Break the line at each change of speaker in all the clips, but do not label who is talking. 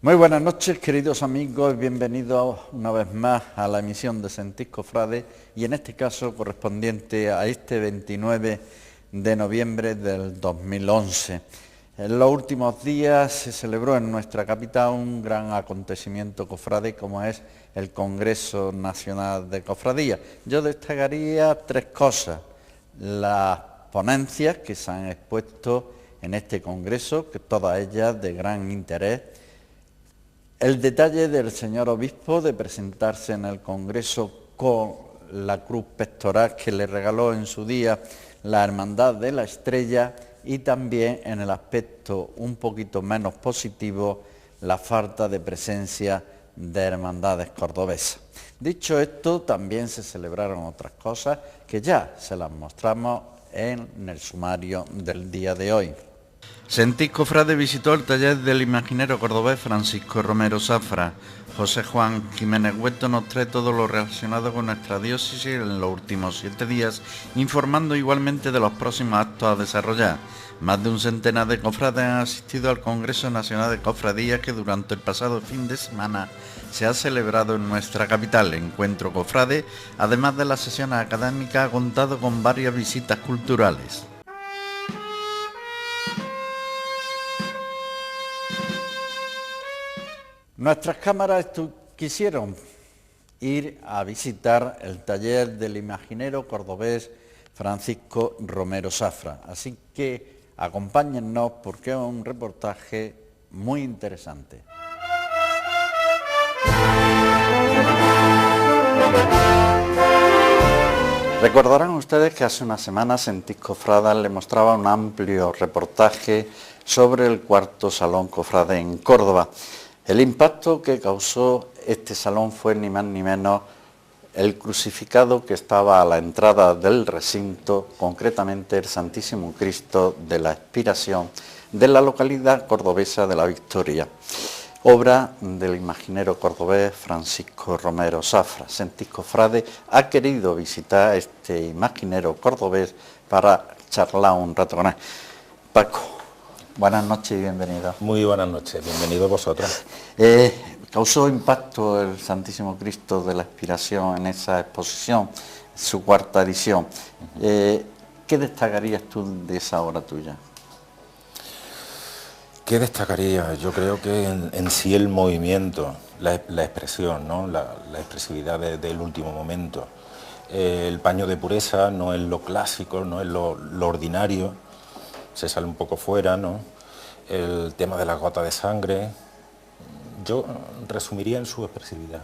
Muy buenas noches, queridos amigos, bienvenidos una vez más a la emisión de Sentís Cofrade y en este caso correspondiente a este 29 de noviembre del 2011. En los últimos días se celebró en nuestra capital un gran acontecimiento cofrade como es el Congreso Nacional de Cofradías. Yo destacaría tres cosas: las ponencias que se han expuesto en este Congreso, que todas ellas de gran interés. El detalle del señor obispo de presentarse en el Congreso con la cruz pectoral que le regaló en su día la Hermandad de la Estrella, y también en el aspecto un poquito menos positivo, la falta de presencia de hermandades cordobesas. Dicho esto, también se celebraron otras cosas que ya se las mostramos en el sumario del día de hoy. Sentís Cofrade visitó el taller del imaginero cordobés Francisco Romero Zafra. José Juan Jiménez Hueto nos trae todo lo relacionado con nuestra diócesis en los últimos 7 días, informando igualmente de los próximos actos a desarrollar. Más de un centenar de cofrades han asistido al Congreso Nacional de Cofradías que durante el pasado fin de semana se ha celebrado en nuestra capital. El encuentro cofrade, además de las sesiones académicas, ha contado con varias visitas culturales. Nuestras cámaras quisieron ir a visitar el taller del imaginero cordobés Francisco Romero Zafra, así que acompáñennos porque es un reportaje muy interesante. Recordarán ustedes que hace unas semanas Sentís Cofrade le mostraba un amplio reportaje sobre el cuarto Salón Cofrade en Córdoba. El impacto que causó este salón fue ni más ni menos el crucificado que estaba a la entrada del recinto, concretamente el Santísimo Cristo de la Expiración de la localidad cordobesa de La Victoria, obra del imaginero cordobés Francisco Romero Zafra. Sentís Cofrade ha querido visitar este imaginero cordobés para charlar un rato con él. Paco, buenas noches y bienvenido.
Muy buenas noches, bienvenidos vosotros.
Causó impacto el Santísimo Cristo de la Expiración en esa exposición, su cuarta edición. ¿Qué destacarías tú de esa obra tuya?
¿Qué destacaría? Yo creo que en sí el movimiento, la expresión, ¿no? la expresividad del último momento. El paño de pureza no es lo clásico, no es lo ordinario, se sale un poco fuera, ¿no? El tema de las gotas de sangre, yo resumiría en su expresividad.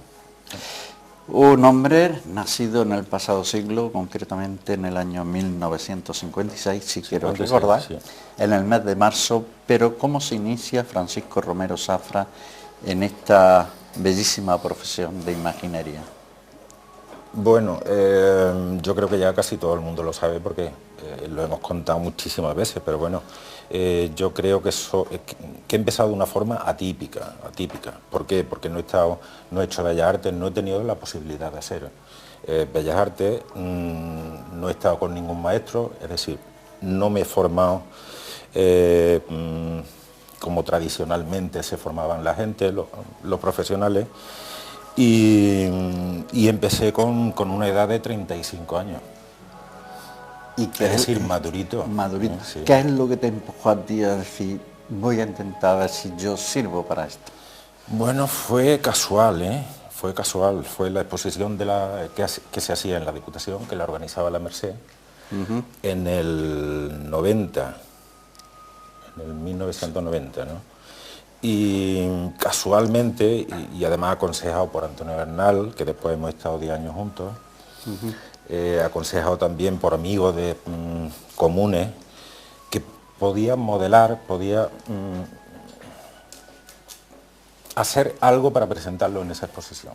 Un hombre nacido en el pasado siglo, concretamente en el año 1956, si quiero recordar, sí, en el mes de marzo, pero ¿cómo se inicia Francisco Romero Zafra en esta bellísima profesión de imaginería?
Bueno, yo creo que ya casi todo el mundo lo sabe porque lo hemos contado muchísimas veces, pero bueno, yo creo que he empezado de una forma atípica. ¿Por qué? Porque no he hecho Bellas Artes, no he tenido la posibilidad de hacer Bellas Artes, no he estado con ningún maestro, es decir, no me he formado como tradicionalmente se formaban la gente, los profesionales. Y empecé con una edad de 35 años.
¿Y qué
es decir, madurito.
Madurito. Sí. ¿Qué es lo que te empujó a ti a decir, voy a intentar a ver si yo sirvo para esto?
Bueno, fue casual, Fue casual. Fue la exposición que se hacía en la Diputación, que la organizaba la Merced, en el 90, en el 1990, ¿no? Y casualmente, y además aconsejado por Antonio Bernal, que después hemos estado 10 años juntos, aconsejado también por amigos comunes, que podía modelar, hacer algo para presentarlo en esa exposición.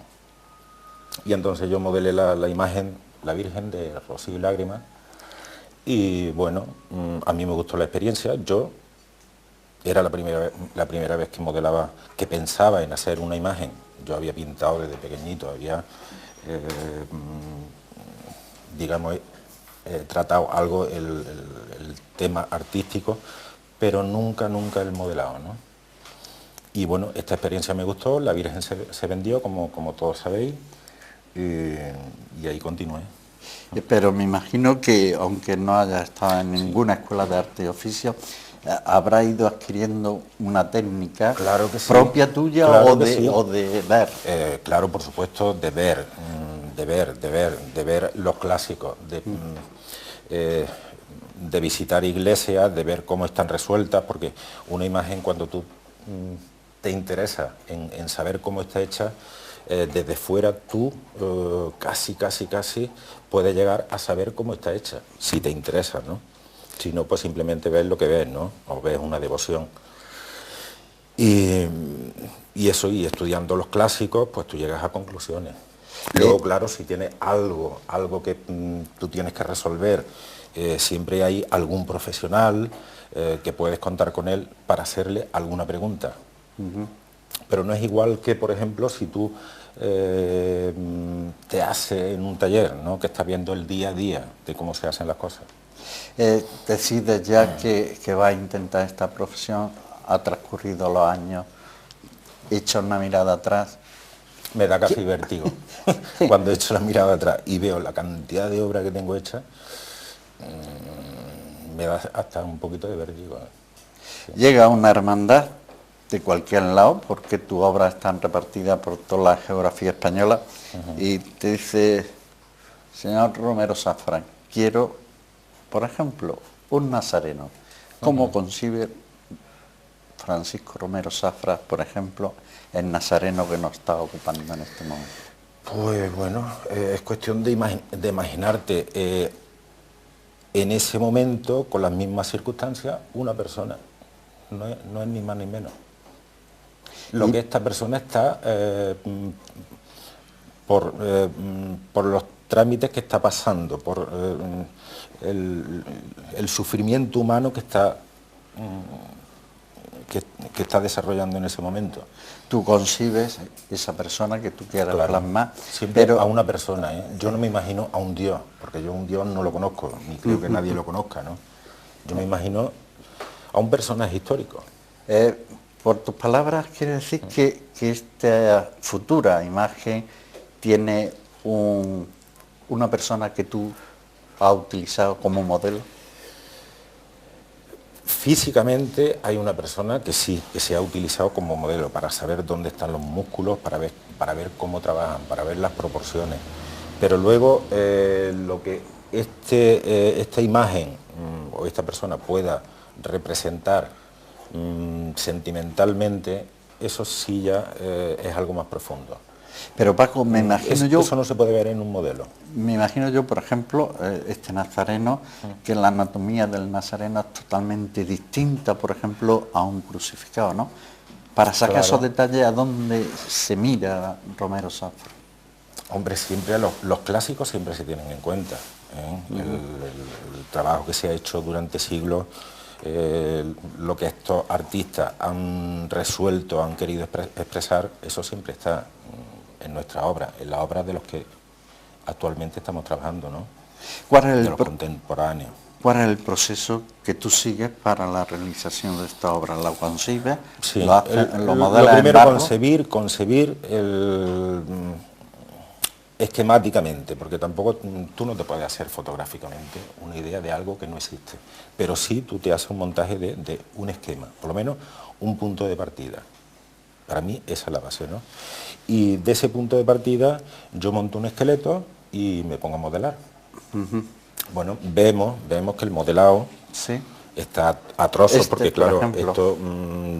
Y entonces yo modelé la imagen, la Virgen de Rocío y Lágrimas, y bueno, a mí me gustó la experiencia. Era la primera vez que modelaba, que pensaba en hacer una imagen. Yo había pintado desde pequeñito, había, digamos, tratado algo el tema artístico, pero nunca el modelado, ¿no? Y bueno, esta experiencia me gustó, la Virgen se vendió, como todos sabéis, y ahí continué.
Pero me imagino que, aunque no haya estado en ninguna escuela de arte y oficio, habrá ido adquiriendo una técnica
Claro que sí,
propia tuya
claro
o,
que sí.
o de ver.
Claro, por supuesto, de ver los clásicos, de visitar iglesias, de ver cómo están resueltas, porque una imagen cuando tú te interesa en saber cómo está hecha, desde fuera tú casi puedes llegar a saber cómo está hecha, si te interesa, ¿no? Si no, pues simplemente ves lo que ves, ¿no? O ves una devoción. Y eso, y estudiando los clásicos, pues tú llegas a conclusiones. Luego, claro, si tienes algo que tú tienes que resolver, siempre hay algún profesional que puedes contar con él para hacerle alguna pregunta. Pero no es igual que, por ejemplo, si tú te haces en un taller, ¿no? Que estás viendo el día a día de cómo se hacen las cosas.
Decides ya que vas a intentar esta profesión, ha transcurrido los años, echa una mirada atrás.
Me da casi vértigo. Cuando echo la mirada atrás y veo la cantidad de obra que tengo hecha, me da hasta un poquito de vértigo. Sí.
Llega una hermandad de cualquier lado, porque tus obras están repartidas por toda la geografía española, y te dice, señor Romero Safran, quiero, por ejemplo, un nazareno. ¿Cómo concibe Francisco Romero Safran, por ejemplo, el nazareno que nos está ocupando en este momento?
Pues bueno, es cuestión de imaginarte en ese momento, con las mismas circunstancias, una persona. No es ni más ni menos. Lo que esta persona está por los trámites que está pasando, por el sufrimiento humano que está desarrollando en ese momento.
Tú concibes esa persona que tú quieras plasmar.
Siempre pero a una persona, ¿eh? Yo no me imagino a un Dios, porque yo un Dios no lo conozco, ni creo que nadie lo conozca, ¿no? Yo me imagino a un personaje histórico.
Por tus palabras, quiere decir que esta futura imagen tiene una persona que tú has utilizado como modelo.
Físicamente hay una persona que sí, que se ha utilizado como modelo para saber dónde están los músculos, para ver cómo trabajan, para ver las proporciones. Pero luego lo que esta imagen o esta persona pueda representar sentimentalmente, eso sí ya es algo más profundo.
Pero Paco, me imagino yo...
Eso no se puede ver en un modelo.
Me imagino yo, por ejemplo, este nazareno, que la anatomía del nazareno es totalmente distinta, por ejemplo, a un crucificado, ¿no? Para sacar esos detalles, ¿a dónde se mira Romero Safran?
Hombre, siempre los clásicos siempre se tienen en cuenta, ¿eh? El trabajo que se ha hecho durante siglos, lo que estos artistas han resuelto, han querido expresar, eso siempre está en nuestra obra, en la obra de los que actualmente estamos trabajando, ¿no?
¿Cuál es
de los contemporáneos.
¿Cuál es el proceso que tú sigues para la realización de esta obra? ¿La concibes?
Sí,
lo modelas
primero
en barro?
concebir esquemáticamente, porque tampoco tú no te puedes hacer fotográficamente una idea de algo que no existe, pero sí tú te haces un montaje de un esquema, por lo menos un punto de partida. Para mí esa es la base, ¿no? Y de ese punto de partida yo monto un esqueleto y me pongo a modelar. Bueno, vemos que el modelado está a trozos, porque claro, esto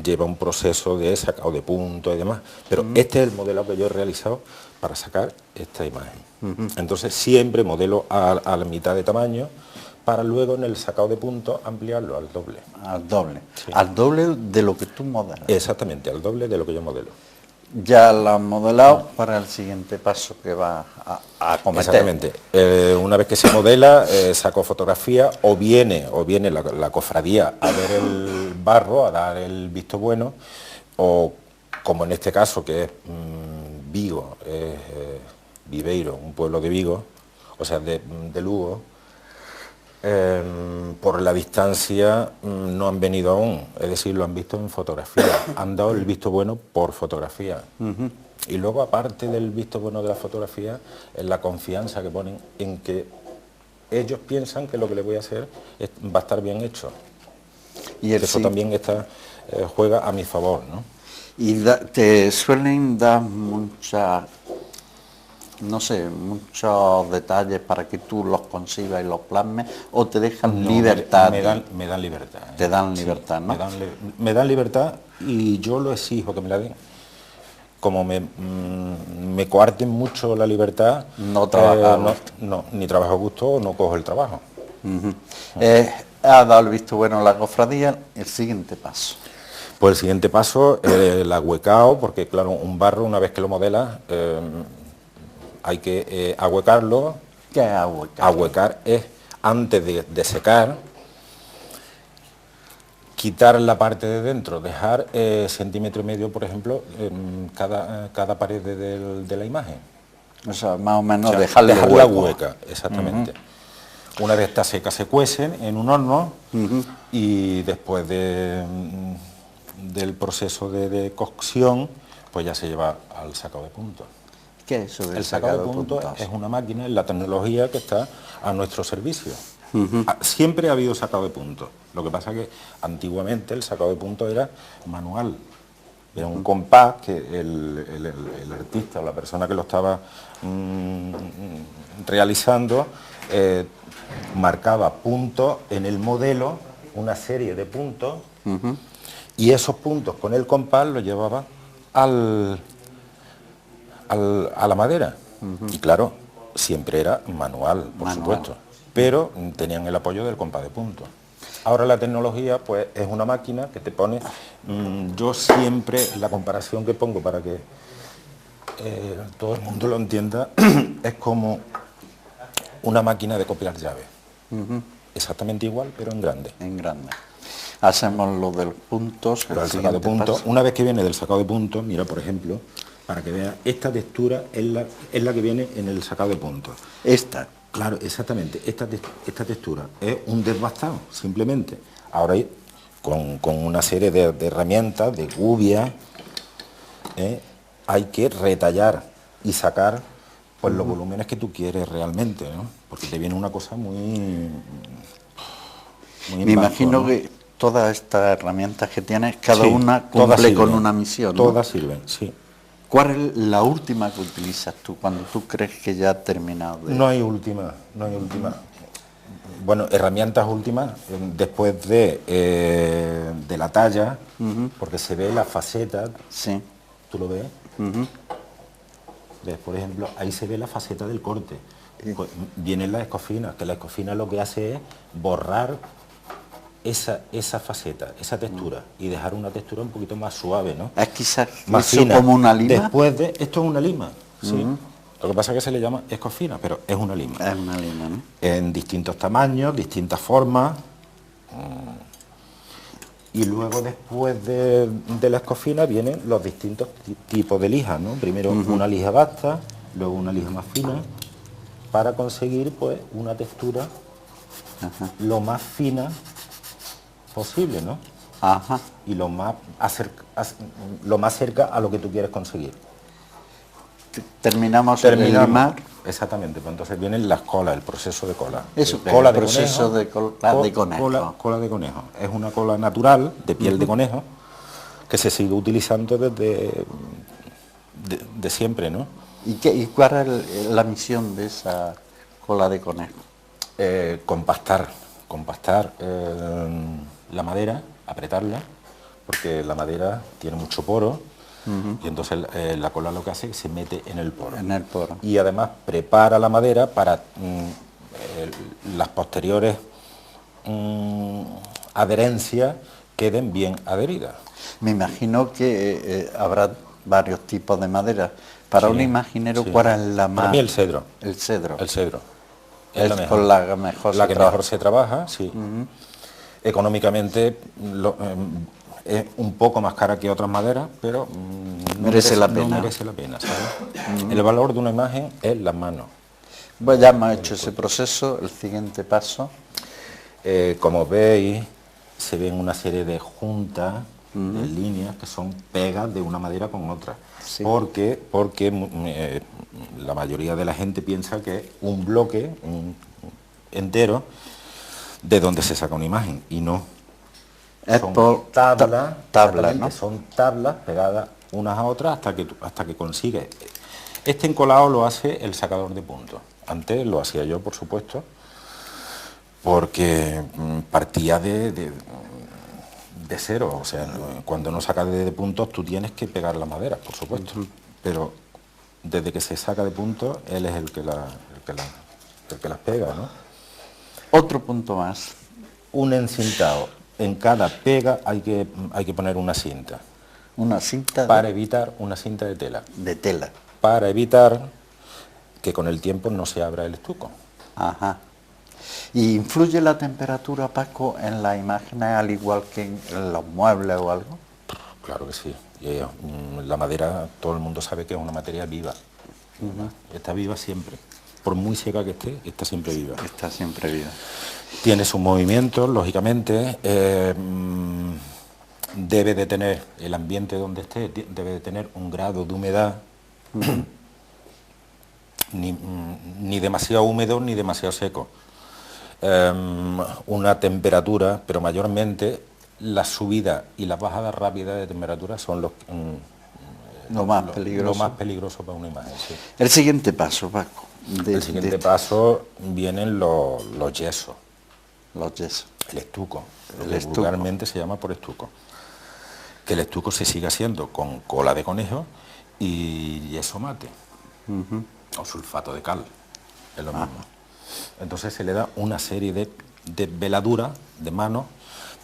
lleva un proceso de sacado de puntos y demás, pero este es el modelado que yo he realizado para sacar esta imagen. Entonces siempre modelo a la mitad de tamaño, para luego en el sacado de puntos ampliarlo al doble.
Al doble. Sí. Al doble de lo que tú modelas.
Exactamente, al doble de lo que yo modelo.
Ya lo has modelado para el siguiente paso que va a cometer.
Exactamente. Una vez que se modela, saco fotografía, o viene la cofradía a ver el barro, a dar el visto bueno, o como en este caso que es Vigo, Viveiro, un pueblo de Vigo, o sea, de Lugo, Por la distancia no han venido aún, es decir, lo han visto en fotografía, han dado el visto bueno por fotografía. Y luego, aparte del visto bueno de la fotografía, es la confianza que ponen en que ellos piensan que lo que les voy a hacer va a estar bien hecho. Y eso también juega a mi favor, ¿no?
Y te suelen dar muchas, no sé, muchos detalles para que tú los concibas y los plasmes, o te dejan libertad.
Me dan libertad.
Te dan libertad, sí, ¿no?
Me dan libertad y yo lo exijo que me la den. Como me coarten mucho la libertad,
no trabajo
ni trabajo a gusto o no cojo el trabajo.
Ha dado el visto bueno a la cofradía, el siguiente paso.
Pues el siguiente paso, el ahuecao, porque claro, un barro una vez que lo modelas, hay que ahuecarlo.
¿Qué es ahuecar?
Ahuecar es, antes de secar, quitar la parte de dentro, dejar 1,5 centímetros, por ejemplo, cada pared de la imagen.
O sea, más o menos,
dejarla hueca, exactamente. Una vez está seca se cuecen en un horno y después del proceso de cocción, pues ya se lleva al sacado de puntos.
¿Qué es eso del
el sacado de puntos? Es una máquina, es la tecnología que está a nuestro servicio. Siempre ha habido sacado de puntos. Lo que pasa es que antiguamente el sacado de puntos era manual. Era un compás que el artista o la persona que lo estaba realizando marcaba puntos en el modelo, una serie de puntos, y esos puntos con el compás los llevaba a la madera. Y claro, siempre era manual, por supuesto, pero tenían el apoyo del compás de puntos. Ahora la tecnología pues es una máquina que te pone, yo siempre la comparación que pongo para que todo el mundo lo entienda, es como una máquina de copiar llaves. Exactamente igual, pero en grande.
En grande. Hacemos lo de los puntos.
El sacado de puntos. Una vez que viene del sacado de puntos, mira, por ejemplo, para que veas, esta textura es la que viene en el sacado de puntos.
Esta.
Claro, exactamente. Esta textura es un desbastado, simplemente. Ahora con una serie de herramientas, de gubia, hay que retallar y sacar pues los volúmenes que tú quieres realmente, ¿no? Porque te viene una cosa muy
Me imagino, ¿no? Que todas estas herramientas que tienes, cada una cumple con una misión, ¿no?
Todas sirven, sí.
¿Cuál es la última que utilizas tú cuando tú crees que ya has terminado?
No hay última, no hay última. Bueno, herramientas últimas, después de la talla, porque se ve la faceta,
sí.
¿Tú lo ves? ¿Ves? Por ejemplo, ahí se ve la faceta del corte. Pues vienen las escofinas, que la escofina lo que hace es borrar esa faceta, esa textura, y dejar una textura un poquito más suave, ¿no?
Es quizás
más fina.
Como una lima.
Después de esto es una lima, sí. Lo que pasa es que se le llama escofina, pero es una lima.
Es una lima, ¿no?
En distintos tamaños, distintas formas. Y luego después de la escofina vienen los distintos tipos de lijas, ¿no? Primero una lija basta, luego una lija más fina, para conseguir pues una textura lo más fina posible, ¿no?
Ajá.
Y lo más cerca a lo que tú quieres conseguir.
Terminamos el limar.
Exactamente, pues entonces vienen las colas, el proceso de cola.
Eso,
cola
el proceso de conejo.
Cola de conejo. Es una cola natural, de piel de conejo, que se sigue utilizando desde de siempre, ¿no?
¿Y cuál es la misión de esa cola de conejo?
Compactar la madera, apretarla, porque la madera tiene mucho poro. Y entonces la cola lo que hace es que se mete en el poro.
En el poro.
Y además prepara la madera para las posteriores adherencias queden bien adheridas.
Me imagino que habrá varios tipos de madera. Para un imaginero, ¿cuál es la más...?
Para mí el cedro.
El cedro.
El cedro.
Es la mejor.
La que mejor se trabaja, sí. Económicamente... es un poco más cara que otras maderas, pero no merece la pena, ¿sabes? El valor de una imagen es las manos.
Pues ya hemos hecho ese proceso, el siguiente paso.
Como veis, se ven una serie de juntas, de líneas, que son pegas de una madera con otra.
Sí.
Porque la mayoría de la gente piensa que un bloque entero de donde se saca una imagen, y no.
Es
Son
por
tablas,
tablas, ¿no?
son tablas pegadas unas a otras hasta que consigues. Este encolado lo hace el sacador de puntos. Antes lo hacía yo, por supuesto, porque partía de cero. O sea, cuando no sacas de puntos tú tienes que pegar la madera, por supuesto. Pero desde que se saca de puntos, él es el que las pega, ¿no?
Otro punto más.
Un encintado. En cada pega hay que poner una cinta.
Una cinta
Para evitar una cinta de tela.
de tela.
Para evitar que con el tiempo no se abra el estuco.
Ajá. ¿Y influye la temperatura, Paco, en las imágenes al igual que en los muebles o algo?
Claro que sí. La madera, todo el mundo sabe que es una materia viva. Está viva siempre. Por muy seca que esté, está siempre viva.
Está siempre viva.
Tiene sus movimientos, lógicamente. Debe de tener, el ambiente donde esté, debe de tener un grado de humedad ni demasiado húmedo ni demasiado seco. Una temperatura, pero mayormente la subida y la bajada rápida de temperatura son lo más peligroso para una imagen. Sí.
El siguiente paso, Paco.
El siguiente paso vienen los yesos.
Los yesos.
El estuco.
El estuco.
Vulgarmente se llama por estuco. Que el estuco se sigue haciendo con cola de conejo y yeso mate. O sulfato de cal. Es lo mismo. Entonces se le da una serie de veladuras de mano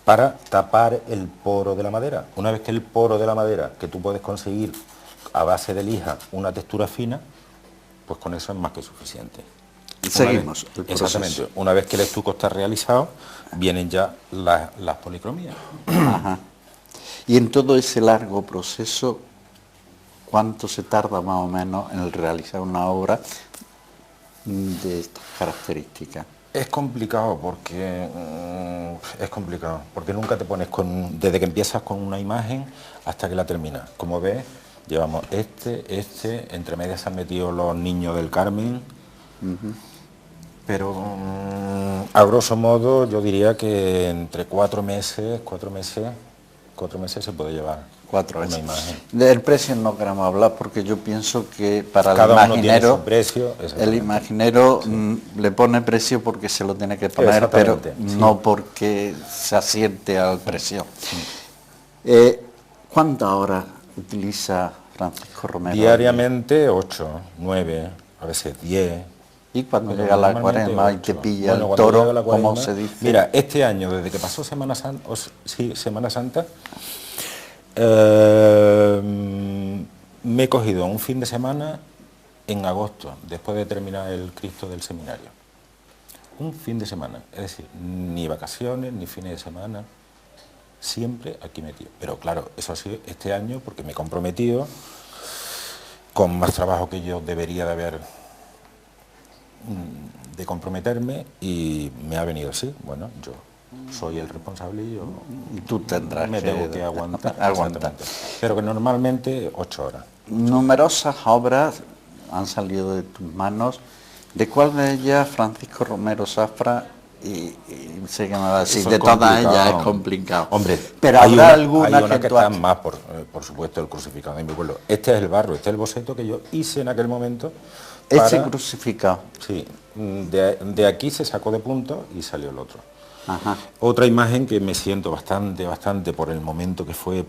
para tapar el poro de la madera. Una vez que el poro de la madera, que tú puedes conseguir a base de lija una textura fina, pues con eso es más que suficiente.
Y seguimos el proceso.
Exactamente. Una vez que el estuco está realizado, vienen ya las policromías.
Ajá. Y en todo ese largo proceso, ¿cuánto se tarda más o menos en realizar una obra de estas características?
Es complicado porque nunca te pones desde que empiezas con una imagen hasta que la terminas. Como ves, llevamos entre medias se han metido los niños del Carmen, pero a grosso modo yo diría que entre 4 meses se puede llevar
4
una
meses.
imagen.
Del precio no queremos hablar porque yo pienso que para
Cada
el
uno tiene
imaginero,
su precio,
el imaginero le pone precio porque se lo tiene que poner, pero
Exactamente, sí.
no porque se asiente al precio. ¿Cuántas horas utiliza Francisco Romero?
Diariamente 8, 9, a veces 10.
Y cuando
Bueno,
llega la
normalmente
cuaresma y
8.
te pilla
Bueno,
el
cuando
toro,
llega la
como
cuaresma,
se dice.
Mira, este año, desde que pasó Semana Santa, me he cogido un fin de semana en agosto, después de terminar el Cristo del seminario. Un fin de semana, es decir, ni vacaciones, ni fines de semana, siempre aquí metido. Pero claro, eso ha sido este año porque me he comprometido con más trabajo que yo debería de comprometerme, y me ha venido así. Bueno, yo soy el responsable y yo
Tú tendrás
me tengo que aguantar.
aguantar.
Pero que normalmente 8 horas.
Numerosas obras han salido de tus manos. ¿De cuál de ellas, Francisco Romero Zafra? Y sé que me va a decir,
Eso
de
es
todas
complicado.
ellas es complicado.
Hombre,
pero
hay
habrá
hay
alguna
una
que tú
está
has...
más, por supuesto, el crucificado de mi pueblo. Este es el barro, este es el boceto que yo hice en aquel momento.
Ese crucificado.
Sí, de aquí se sacó de punto y salió el otro.
Ajá.
Otra imagen que me siento bastante por el momento que fue,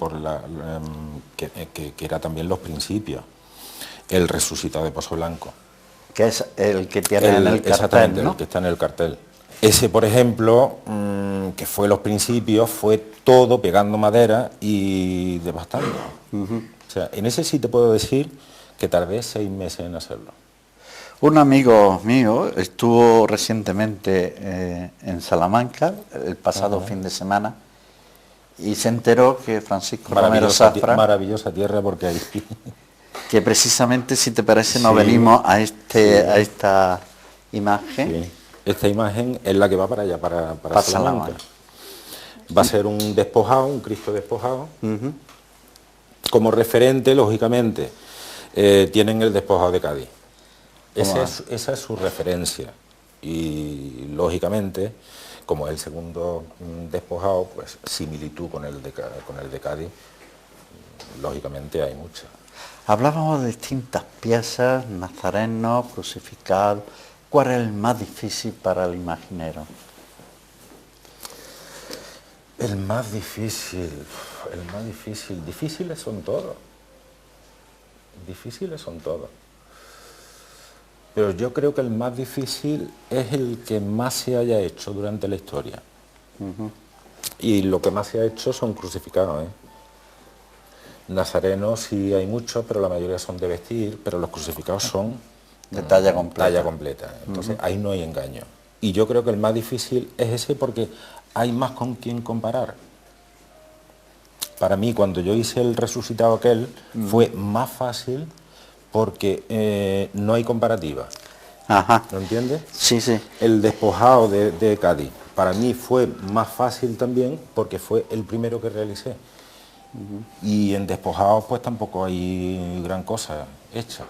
que era también los principios, el resucitado de Pozo Blanco.
Que es el que tiene en el
Exactamente,
cartel, ¿no?
el que está en el cartel. Ese, por ejemplo, que fue los principios, fue todo pegando madera y devastando. O sea, en ese sí te puedo decir que tardé 6 meses en hacerlo.
Un amigo mío estuvo recientemente en Salamanca, el pasado fin de semana, y se enteró que Francisco Romero Zafra,
maravillosa tierra, porque ahí...
que precisamente, si te parece, nos
Sí,
venimos a
sí.
esta imagen.
Sí. Esta imagen es la que va para allá, para
Salamanca.
Salamanca. Va a ser un despojado, un Cristo despojado. Como referente, lógicamente, tienen el despojado de Cádiz. Esa es su referencia. Y, lógicamente, como es el segundo despojado, pues similitud con el de Cádiz, lógicamente hay mucha.
Hablábamos de distintas piezas, nazarenos, crucificados. ¿Cuál es el más difícil para el imaginero?
El más difícil, difíciles son todos. Difíciles son todos. Pero yo creo que el más difícil es el que más se haya hecho durante la historia. Y lo que más se ha hecho son crucificados, ¿eh? Nazarenos sí hay muchos, pero la mayoría son de vestir, pero los crucificados son
de talla completa.
Talla completa. Entonces ahí no hay engaño. Y yo creo que el más difícil es ese porque hay más con quien comparar. Para mí, cuando yo hice el resucitado aquel, fue más fácil porque no hay comparativa.
Ajá.
¿Lo entiendes?
Sí, sí.
El despojado de Cádiz, para mí fue más fácil también porque fue el primero que realicé. Y en despojados pues tampoco hay gran cosa hecha.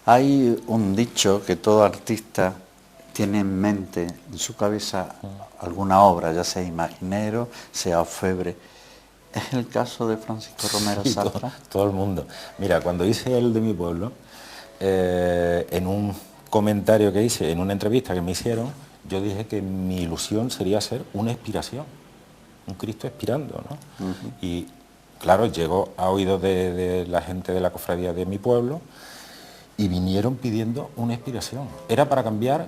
Hay un dicho que todo artista tiene en mente, en su cabeza, alguna obra, ya sea imaginero, sea orfebre. ¿Es el caso de Francisco Romero
Sí,
Zafra?
todo el mundo. Mira, cuando hice el de mi pueblo, en un comentario que hice, en una entrevista que me hicieron, yo dije que mi ilusión sería ser una inspiración, un Cristo expirando, ¿no? Y claro, llegó a oídos de la gente de la cofradía de mi pueblo y vinieron pidiendo una inspiración. Era para cambiar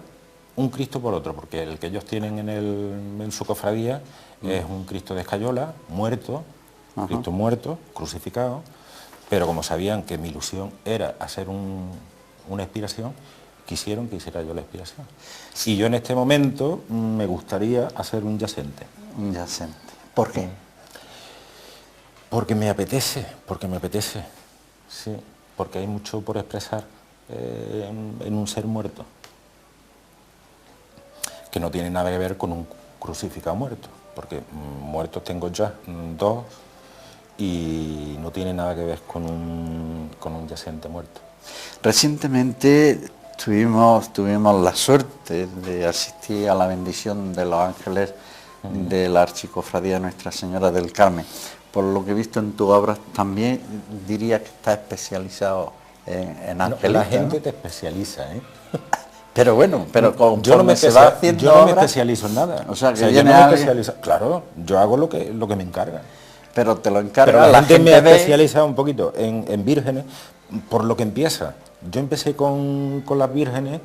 un Cristo por otro, porque el que ellos tienen en su cofradía es un Cristo de escayola, muerto, Cristo muerto, crucificado, pero como sabían que mi ilusión era hacer una inspiración, quisieron que hiciera yo la inspiración. Y yo en este momento me gustaría hacer un yacente.
Un yacente. ¿Por qué?
Porque me apetece, sí, porque hay mucho por expresar en un ser muerto, que no tiene nada que ver con un crucificado muerto, porque muertos tengo ya 2 y no tiene nada que ver con un yacente muerto.
Recientemente tuvimos la suerte de asistir a la bendición de los ángeles de la Archicofradía de Nuestra Señora del Carmen. Por lo que he visto en tu obra, también diría que está especializado en ángeles.
La gente te especializa, ¿eh?
Pero bueno, pero
yo no me
obra,
especializo en nada.
O sea, que
yo
viene
no me
alguien,
especializo. Claro, yo hago lo que me encargan.
pero te lo encarga.
Pero la gente me ha
ve...
especializado un poquito en vírgenes, por lo que empieza. Yo empecé con las vírgenes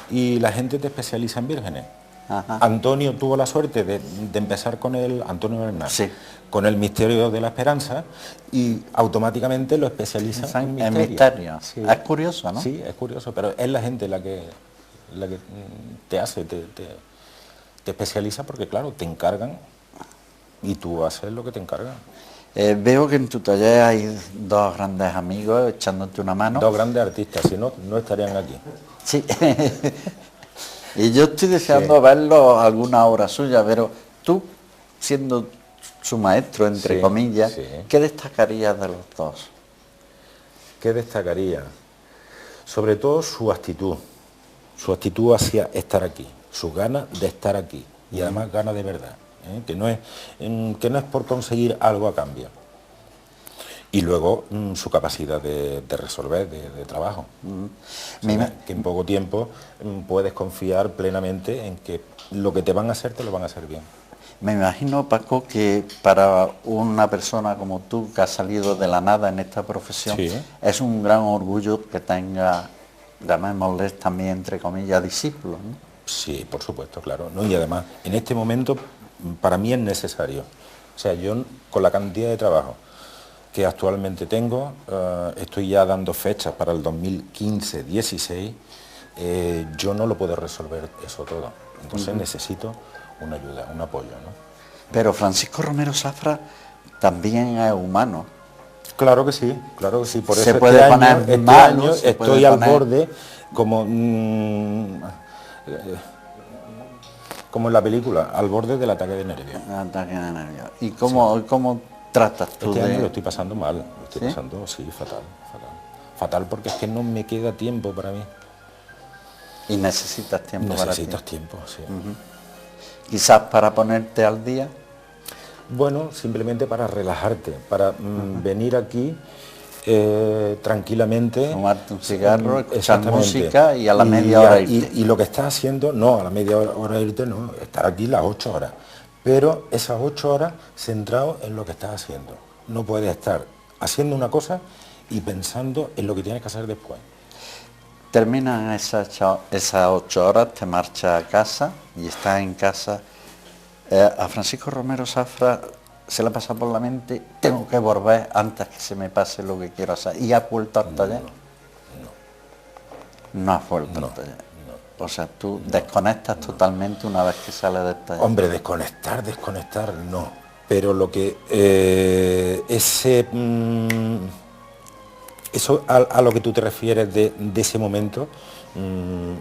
y la gente te especializa en vírgenes.
Ajá.
Antonio tuvo la suerte de empezar con Antonio Bernal,
sí,
con el misterio de la esperanza y automáticamente lo especializa en
misterio.
Sí.
Es curioso, ¿no?
Sí, es curioso, pero es la gente la que te hace, te especializa porque claro, te encargan y tú haces lo que te encargan.
Veo que en tu taller hay 2 grandes amigos echándote una mano.
2 grandes artistas, si no, no estarían aquí.
Sí. Y yo estoy deseando verlo alguna obra suya, pero tú, siendo su maestro, entre comillas, ¿qué destacarías de los 2?
¿Qué destacaría? Sobre todo su actitud hacia estar aquí, sus ganas de estar aquí y además ganas de verdad, ¿eh? que no es por conseguir algo a cambio. Y luego su capacidad de resolver, de trabajo. O sea, que en poco tiempo puedes confiar plenamente en que lo que te van a hacer, te lo van a hacer bien.
Me imagino, Paco, que para una persona como tú, que ha salido de la nada en esta profesión, es un gran orgullo que tenga, llamémosles también, entre comillas, discípulos, ¿no?
Sí, por supuesto, claro. ¿No? Y además, en este momento, para mí es necesario. O sea, yo con la cantidad de trabajo que actualmente tengo, estoy ya dando fechas para el 2015-16, yo no lo puedo resolver eso todo. Entonces necesito una ayuda, un apoyo, ¿no?
Pero Francisco Romero Zafra también es humano.
Claro que sí, por eso
se puede poner
este año estoy al borde, como como en la película, al borde del ataque de nervios.
Ataque de nervios. ¿Y cómo tratas tú
Este año lo
de...?
estoy pasando mal, lo estoy pasando, sí, fatal, fatal. Fatal porque es que no me queda tiempo para mí.
Y necesitas tiempo
Necesitas
para ti.
tiempo, sí.
Quizás para ponerte al día.
Bueno, simplemente para relajarte, para venir aquí tranquilamente.
Fumarte un cigarro, escuchar
Exactamente.
música y a la media hora irte.
Y lo que estás haciendo, no, a la media hora irte, no, estar aquí las 8 horas. Pero esas 8 horas centrado en lo que estás haciendo. No puedes estar haciendo una cosa y pensando en lo que tienes que hacer después.
Terminan esas 8 horas, te marchas a casa y estás en casa. A Francisco Romero Zafra se le pasa por la mente, tengo que volver antes que se me pase lo que quiero hacer. ¿Y has vuelto al taller? No has vuelto al taller. O sea, tú desconectas totalmente una vez que sales del taller.
Hombre, desconectar no. Pero lo que eso a lo que tú te refieres de ese momento,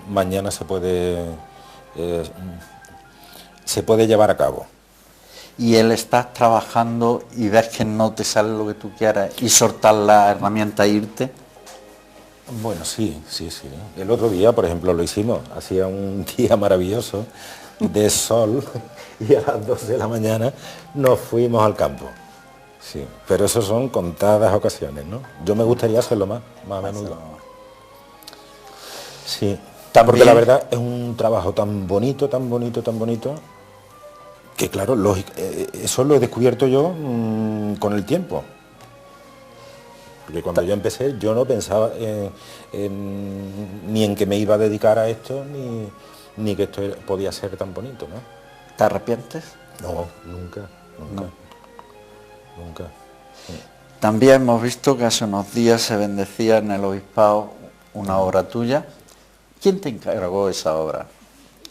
mañana se puede llevar a cabo.
Y él estás trabajando y ves que no te sale lo que tú quieras y soltar la herramienta e irte.
Bueno, sí. El otro día, por ejemplo, lo hicimos. Hacía un día maravilloso de sol y a las 2 de la mañana nos fuimos al campo. Sí, pero eso son contadas ocasiones, ¿no? Yo me gustaría hacerlo más a menudo. Sí,
También,
porque la verdad es un trabajo tan bonito, que claro, lógico, eso lo he descubierto yo con el tiempo. Porque cuando yo empecé yo no pensaba ni en que me iba a dedicar a esto, ni que esto podía ser tan bonito, ¿no?
¿te arrepientes?
No, nunca.
También hemos visto que hace unos días se bendecía en el obispado una obra tuya. ¿Quién te encargó esa obra?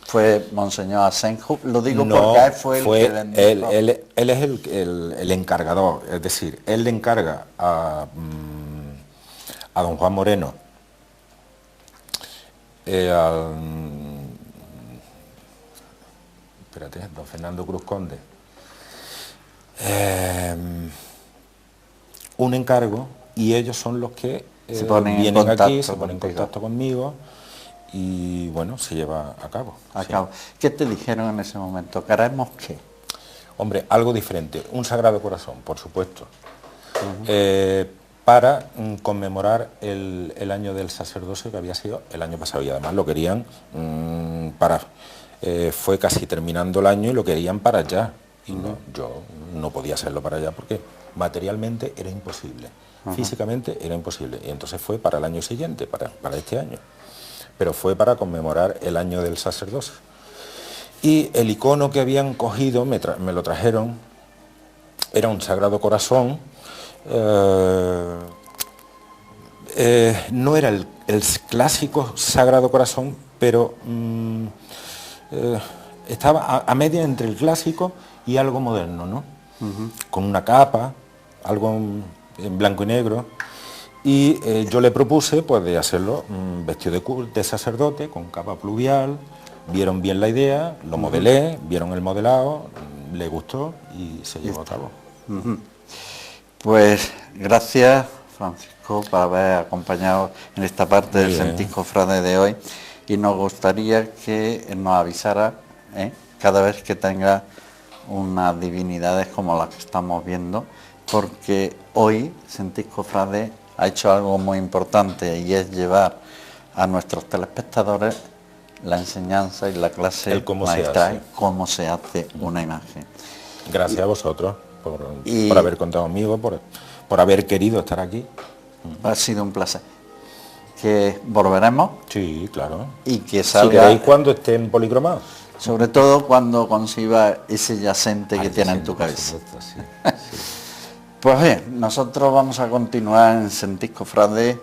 ¿Fue Monseñor Asenjo? Lo digo porque él fue el que bendijo.
Él es el encargador, es decir, él le encarga a don Juan Moreno, don Fernando Cruz Conde, un encargo, y ellos son los que vienen aquí, se ponen en contacto conmigo y bueno, se lleva a cabo.
¿Qué te dijeron en ese momento? ¿Queremos qué?
Hombre, algo diferente, un Sagrado Corazón, por supuesto, para conmemorar el año del sacerdocio que había sido el año pasado, y además lo querían fue casi terminando el año y lo querían para allá. Y no, yo no podía hacerlo para allá porque materialmente era imposible, físicamente era imposible. Y entonces fue para el año siguiente, para este año. Pero fue para conmemorar el año del sacerdocio. Y el icono que habían cogido, me lo trajeron, era un Sagrado Corazón. No era el clásico Sagrado Corazón, pero estaba a media entre el clásico y algo moderno, ¿no? Con una capa, algo en blanco y negro, y yo le propuse pues de hacerlo vestido de sacerdote, con capa pluvial. Vieron bien la idea, lo modelé, vieron el modelado, le gustó y se llevó a cabo.
Pues gracias, Francisco, por haber acompañado en esta parte del Sentís Cofrade de hoy, y nos gustaría que nos avisara cada vez que tenga unas divinidades como las que estamos viendo, porque hoy Sentís Cofrade ha hecho algo muy importante, y es llevar a nuestros telespectadores la enseñanza y la clase maestra de cómo se hace una imagen.
Gracias a vosotros por haber contado conmigo, por haber querido estar aquí.
Ha sido un placer. Que volveremos.
Sí, claro.
Y que salga...
Si queréis, cuando estén policromados.
Sobre todo cuando conciba ese yacente que tiene en tu cabeza.
Sí.
Pues bien, nosotros vamos a continuar en Sentís Cofrade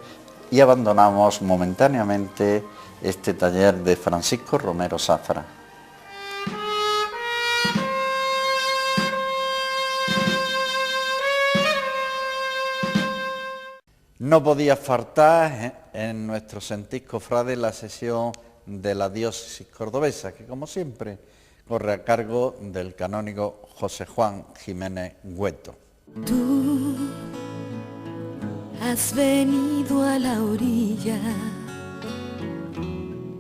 y abandonamos momentáneamente este taller de Francisco Romero Zafra. No podía faltar en nuestro Sentís Cofrade la sesión de la diócesis cordobesa, que como siempre corre a cargo del canónigo José Juan Jiménez Güeto.
Tú has venido a la orilla.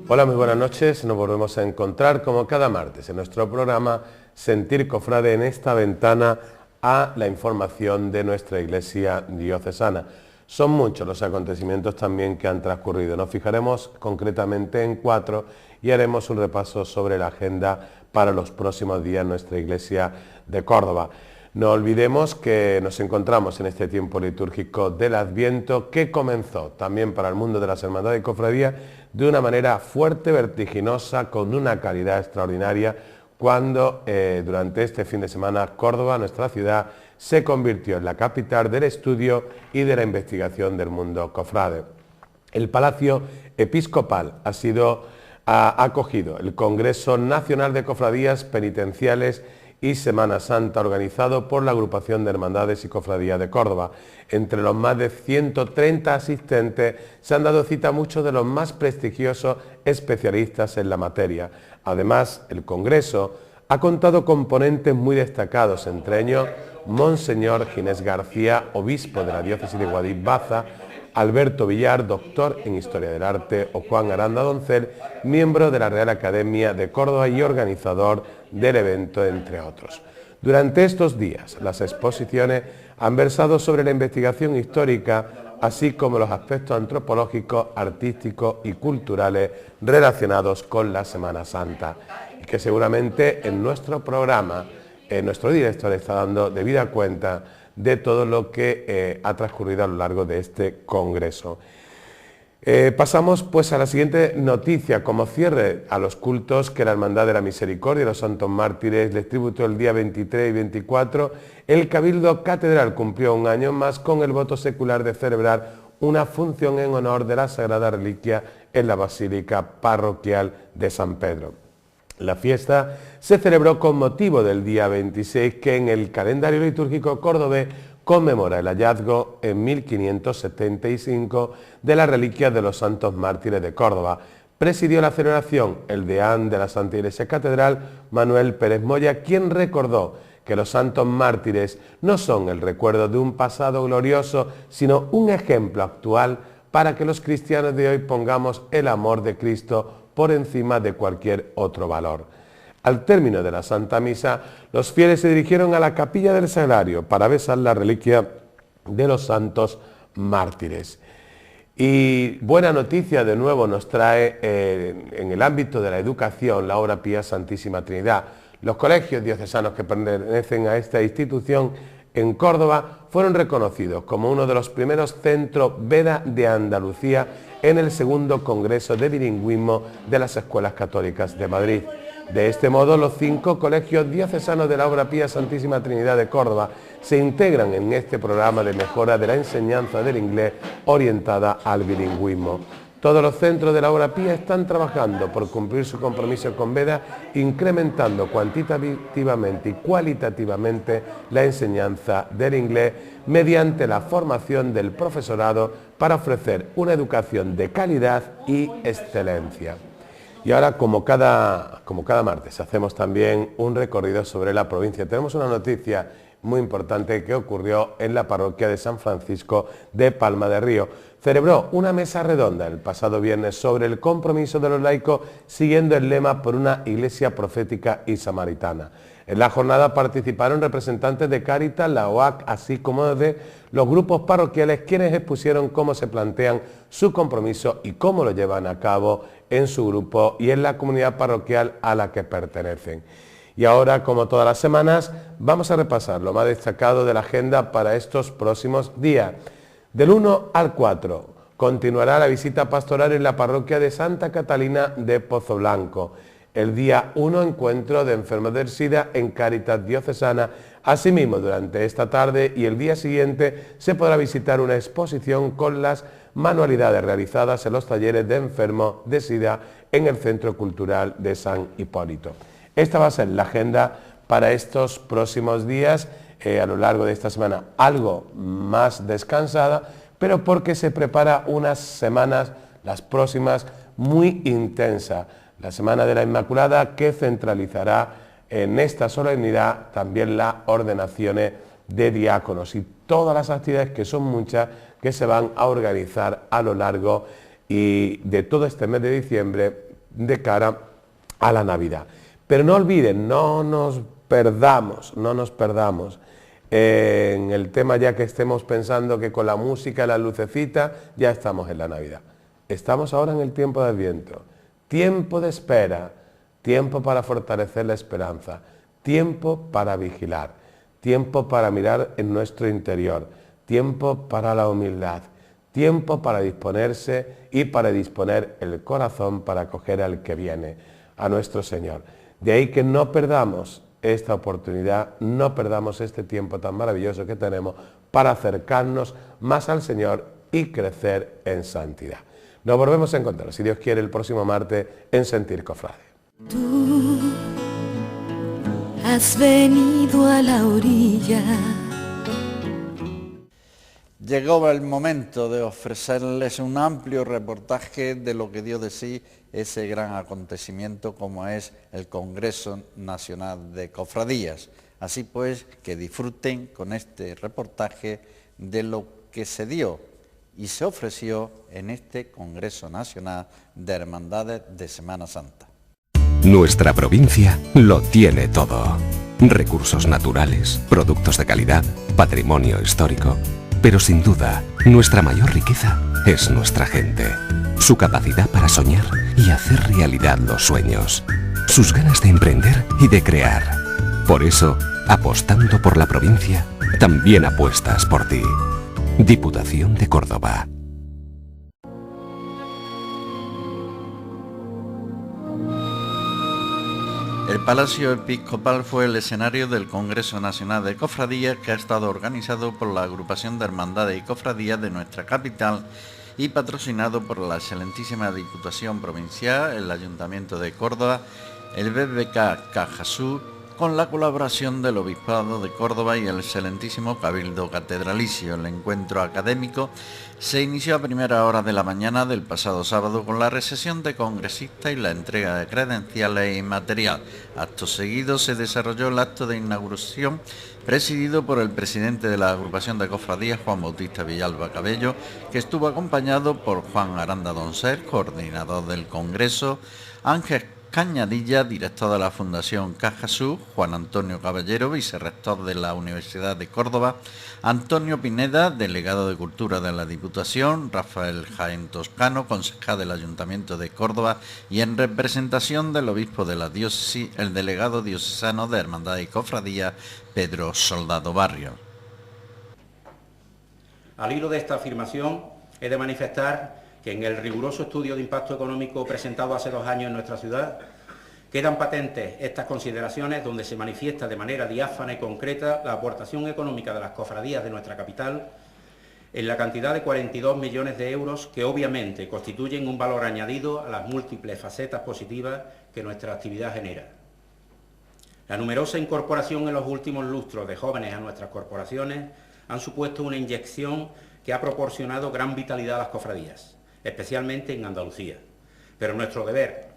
Hola, muy buenas noches. Nos volvemos a encontrar como cada martes en nuestro programa Sentir Cofrade, en esta ventana a la información de nuestra Iglesia diocesana. Son muchos los acontecimientos también que han transcurrido. Nos fijaremos concretamente en 4 y haremos un repaso sobre la agenda para los próximos días en nuestra Iglesia de Córdoba. No olvidemos que nos encontramos en este tiempo litúrgico del Adviento, que comenzó también para el mundo de las hermandades y cofradías de una manera fuerte, vertiginosa, con una calidad extraordinaria, cuando durante este fin de semana Córdoba, nuestra ciudad, se convirtió en la capital del estudio y de la investigación del mundo cofrade. El Palacio Episcopal ha acogido el Congreso Nacional de Cofradías Penitenciales y Semana Santa, organizado por la Agrupación de Hermandades y Cofradías de Córdoba. Entre los más de 130 asistentes se han dado cita a muchos de los más prestigiosos especialistas en la materia. Además, el Congreso ha contado con ponentes muy destacados, entre ellos Monseñor Ginés García, obispo de la diócesis de Guadix-Baza, Alberto Villar, doctor en Historia del Arte, o Juan Aranda Doncel, miembro de la Real Academia de Córdoba y organizador del evento, entre otros. Durante estos días, las exposiciones han versado sobre la investigación histórica, así como los aspectos antropológicos, artísticos y culturales relacionados con la Semana Santa, y que seguramente en nuestro programa, nuestro director está dando debida cuenta de todo lo que ha transcurrido a lo largo de este congreso. Pasamos pues a la siguiente noticia. Como cierre a los cultos que la Hermandad de la Misericordia y los Santos Mártires les tributó el día 23 y 24, el Cabildo Catedral cumplió un año más con el voto secular de celebrar una función en honor de la Sagrada Reliquia en la Basílica Parroquial de San Pedro. La fiesta se celebró con motivo del día 26, que en el calendario litúrgico cordobés conmemora el hallazgo en 1575 de las reliquias de los Santos Mártires de Córdoba. Presidió la celebración el deán de la Santa Iglesia Catedral, Manuel Pérez Moya, quien recordó que los Santos Mártires no son el recuerdo de un pasado glorioso, sino un ejemplo actual para que los cristianos de hoy pongamos el amor de Cristo por encima de cualquier otro valor. Al término de la Santa Misa, los fieles se dirigieron a la Capilla del Sagrario para besar la reliquia de los Santos Mártires. Y buena noticia de nuevo nos trae en el ámbito de la educación la Obra Pía Santísima Trinidad. Los colegios diocesanos que pertenecen a esta institución en Córdoba fueron reconocidos como uno de los primeros centros Veda de Andalucía en el segundo Congreso de Bilingüismo de las Escuelas Católicas de Madrid. De este modo, los 5 colegios diocesanos de la Obra Pía Santísima Trinidad de Córdoba se integran en este programa de mejora de la enseñanza del inglés orientada al bilingüismo. Todos los centros de la Obra Pía están trabajando por cumplir su compromiso con Veda, incrementando cuantitativamente y cualitativamente la enseñanza del inglés mediante la formación del profesorado para ofrecer una educación de calidad y excelencia. Y ahora, como cada martes, hacemos también un recorrido sobre la provincia. Tenemos una noticia muy importante que ocurrió en la parroquia de San Francisco de Palma de Río. Celebró una mesa redonda el pasado viernes sobre el compromiso de los laicos, siguiendo el lema por una iglesia profética y samaritana. En la jornada participaron representantes de Cáritas, la OAC, así como de los grupos parroquiales, quienes expusieron cómo se plantean su compromiso y cómo lo llevan a cabo en su grupo y en la comunidad parroquial a la que pertenecen. Y ahora, como todas las semanas, vamos a repasar lo más destacado de la agenda para estos próximos días. Del 1 al 4 continuará la visita pastoral en la parroquia de Santa Catalina de Pozoblanco. El día 1, encuentro de enfermos del SIDA en Cáritas Diocesana. Asimismo, durante esta tarde y el día siguiente se podrá visitar una exposición con las manualidades realizadas en los talleres de enfermos de SIDA en el Centro Cultural de San Hipólito. Esta va a ser la agenda para estos próximos días, a lo largo de esta semana, algo más descansada, pero porque se prepara unas semanas, las próximas, muy intensas. la Semana de la Inmaculada, que centralizará en esta solemnidad también las ordenaciones de diáconos y todas las actividades, que son muchas, que se van a organizar a lo largo y de todo este mes de diciembre de cara a la Navidad. Pero no olviden, no nos perdamos en el tema, ya que estemos pensando que con la música y las lucecitas ya estamos en la Navidad. Estamos ahora en el tiempo de Adviento, tiempo de espera, tiempo para fortalecer la esperanza, tiempo para vigilar, tiempo para mirar en nuestro interior, tiempo para la humildad, tiempo para disponerse y para disponer el corazón para acoger al que viene, a nuestro Señor. De ahí que no perdamos esta oportunidad, no perdamos este tiempo tan maravilloso que tenemos para acercarnos más al Señor y crecer en santidad. Nos volvemos a encontrar, si Dios quiere, el próximo martes en Sentir Cofrade.
Tú has venido a la orilla.
Llegó el momento de ofrecerles un amplio reportaje de lo que dio de sí ese gran acontecimiento como es el Congreso Nacional de Cofradías. Así pues, que disfruten con este reportaje de lo que se dio y se ofreció en este Congreso Nacional de Hermandades de Semana Santa.
Nuestra provincia lo tiene todo. Recursos naturales, productos de calidad, patrimonio histórico. Pero sin duda, nuestra mayor riqueza es nuestra gente. Su capacidad para soñar y hacer realidad los sueños. Sus ganas de emprender y de crear. Por eso, apostando por la provincia, también apuestas por ti. Diputación de Córdoba.
El Palacio Episcopal fue el escenario del Congreso Nacional de Cofradías, que ha estado organizado por la Agrupación de Hermandades y Cofradías de nuestra capital y patrocinado por la excelentísima Diputación Provincial, el Ayuntamiento de Córdoba, el BBK Cajasur, con la colaboración del Obispado de Córdoba y el excelentísimo Cabildo Catedralicio. El encuentro académico se inició a primera hora de la mañana del pasado sábado con la recepción de congresistas y la entrega de credenciales y material. Acto seguido se desarrolló el acto de inauguración presidido por el presidente de la agrupación de cofradías, Juan Bautista Villalba Cabello, que estuvo acompañado por Juan Aranda Donser, coordinador del Congreso, Ángel Cañadilla, director de la Fundación Cajasur, Juan Antonio Caballero, vicerrector de la Universidad de Córdoba, Antonio Pineda, delegado de Cultura de la Diputación, Rafael Jaén Toscano, concejal del Ayuntamiento de Córdoba, y en representación del obispo de la diócesis, el delegado diocesano de Hermandad y Cofradía, Pedro Soldado Barrio.
Al hilo de esta afirmación, he de manifestar que en el riguroso estudio de impacto económico presentado hace 2 años en nuestra ciudad, quedan patentes estas consideraciones donde se manifiesta de manera diáfana y concreta la aportación económica de las cofradías de nuestra capital en la cantidad de 42 millones de euros, que obviamente constituyen un valor añadido a las múltiples facetas positivas que nuestra actividad genera. La numerosa incorporación en los últimos lustros de jóvenes a nuestras corporaciones han supuesto una inyección que ha proporcionado gran vitalidad a las cofradías, especialmente en Andalucía. Pero nuestro deber,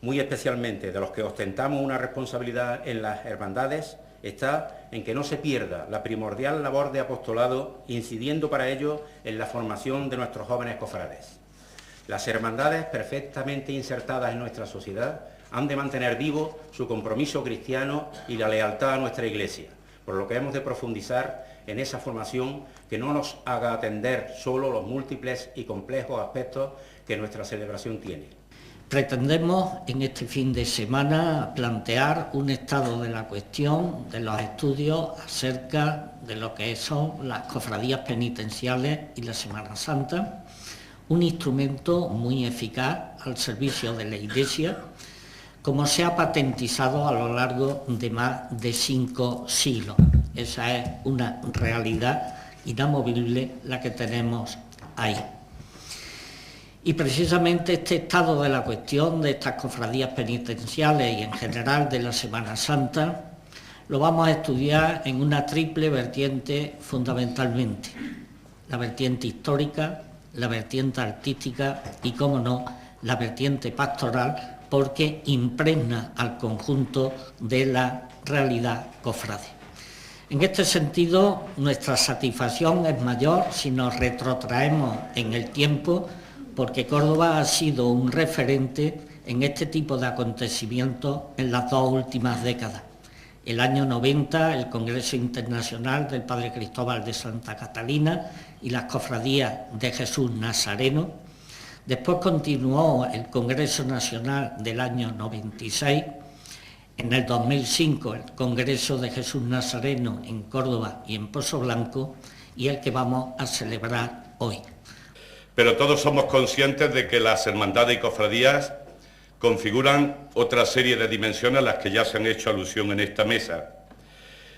muy especialmente de los que ostentamos una responsabilidad en las hermandades, está en que no se pierda la primordial labor de apostolado, incidiendo para ello en la formación de nuestros jóvenes cofrades. Las hermandades, perfectamente insertadas en nuestra sociedad, han de mantener vivo su compromiso cristiano y la lealtad a nuestra Iglesia, por lo que hemos de profundizar en esa formación que no nos haga atender solo los múltiples y complejos aspectos que nuestra celebración tiene.
Pretendemos en este fin de semana plantear un estado de la cuestión de los estudios acerca de lo que son las cofradías penitenciales y la Semana Santa, un instrumento muy eficaz al servicio de la Iglesia, como se ha patentizado a lo largo de más de 5 siglos. Esa es una realidad inamovible la que tenemos ahí. Y precisamente este estado de la cuestión de estas cofradías penitenciales y en general de la Semana Santa lo vamos a estudiar en una triple vertiente fundamentalmente: la vertiente histórica, la vertiente artística y, cómo no, la vertiente pastoral, porque impregna al conjunto de la realidad cofrade. En este sentido, nuestra satisfacción es mayor si nos retrotraemos en el tiempo, porque Córdoba ha sido un referente en este tipo de acontecimientos en las 2 últimas décadas. El año 90, el Congreso Internacional del Padre Cristóbal de Santa Catalina y las Cofradías de Jesús Nazareno. Después continuó el Congreso Nacional del año 96. En el 2005, el Congreso de Jesús Nazareno en Córdoba y en Pozo Blanco, y el que vamos a celebrar hoy.
Pero todos somos conscientes de que las hermandades y cofradías configuran otra serie de dimensiones a las que ya se han hecho alusión en esta mesa.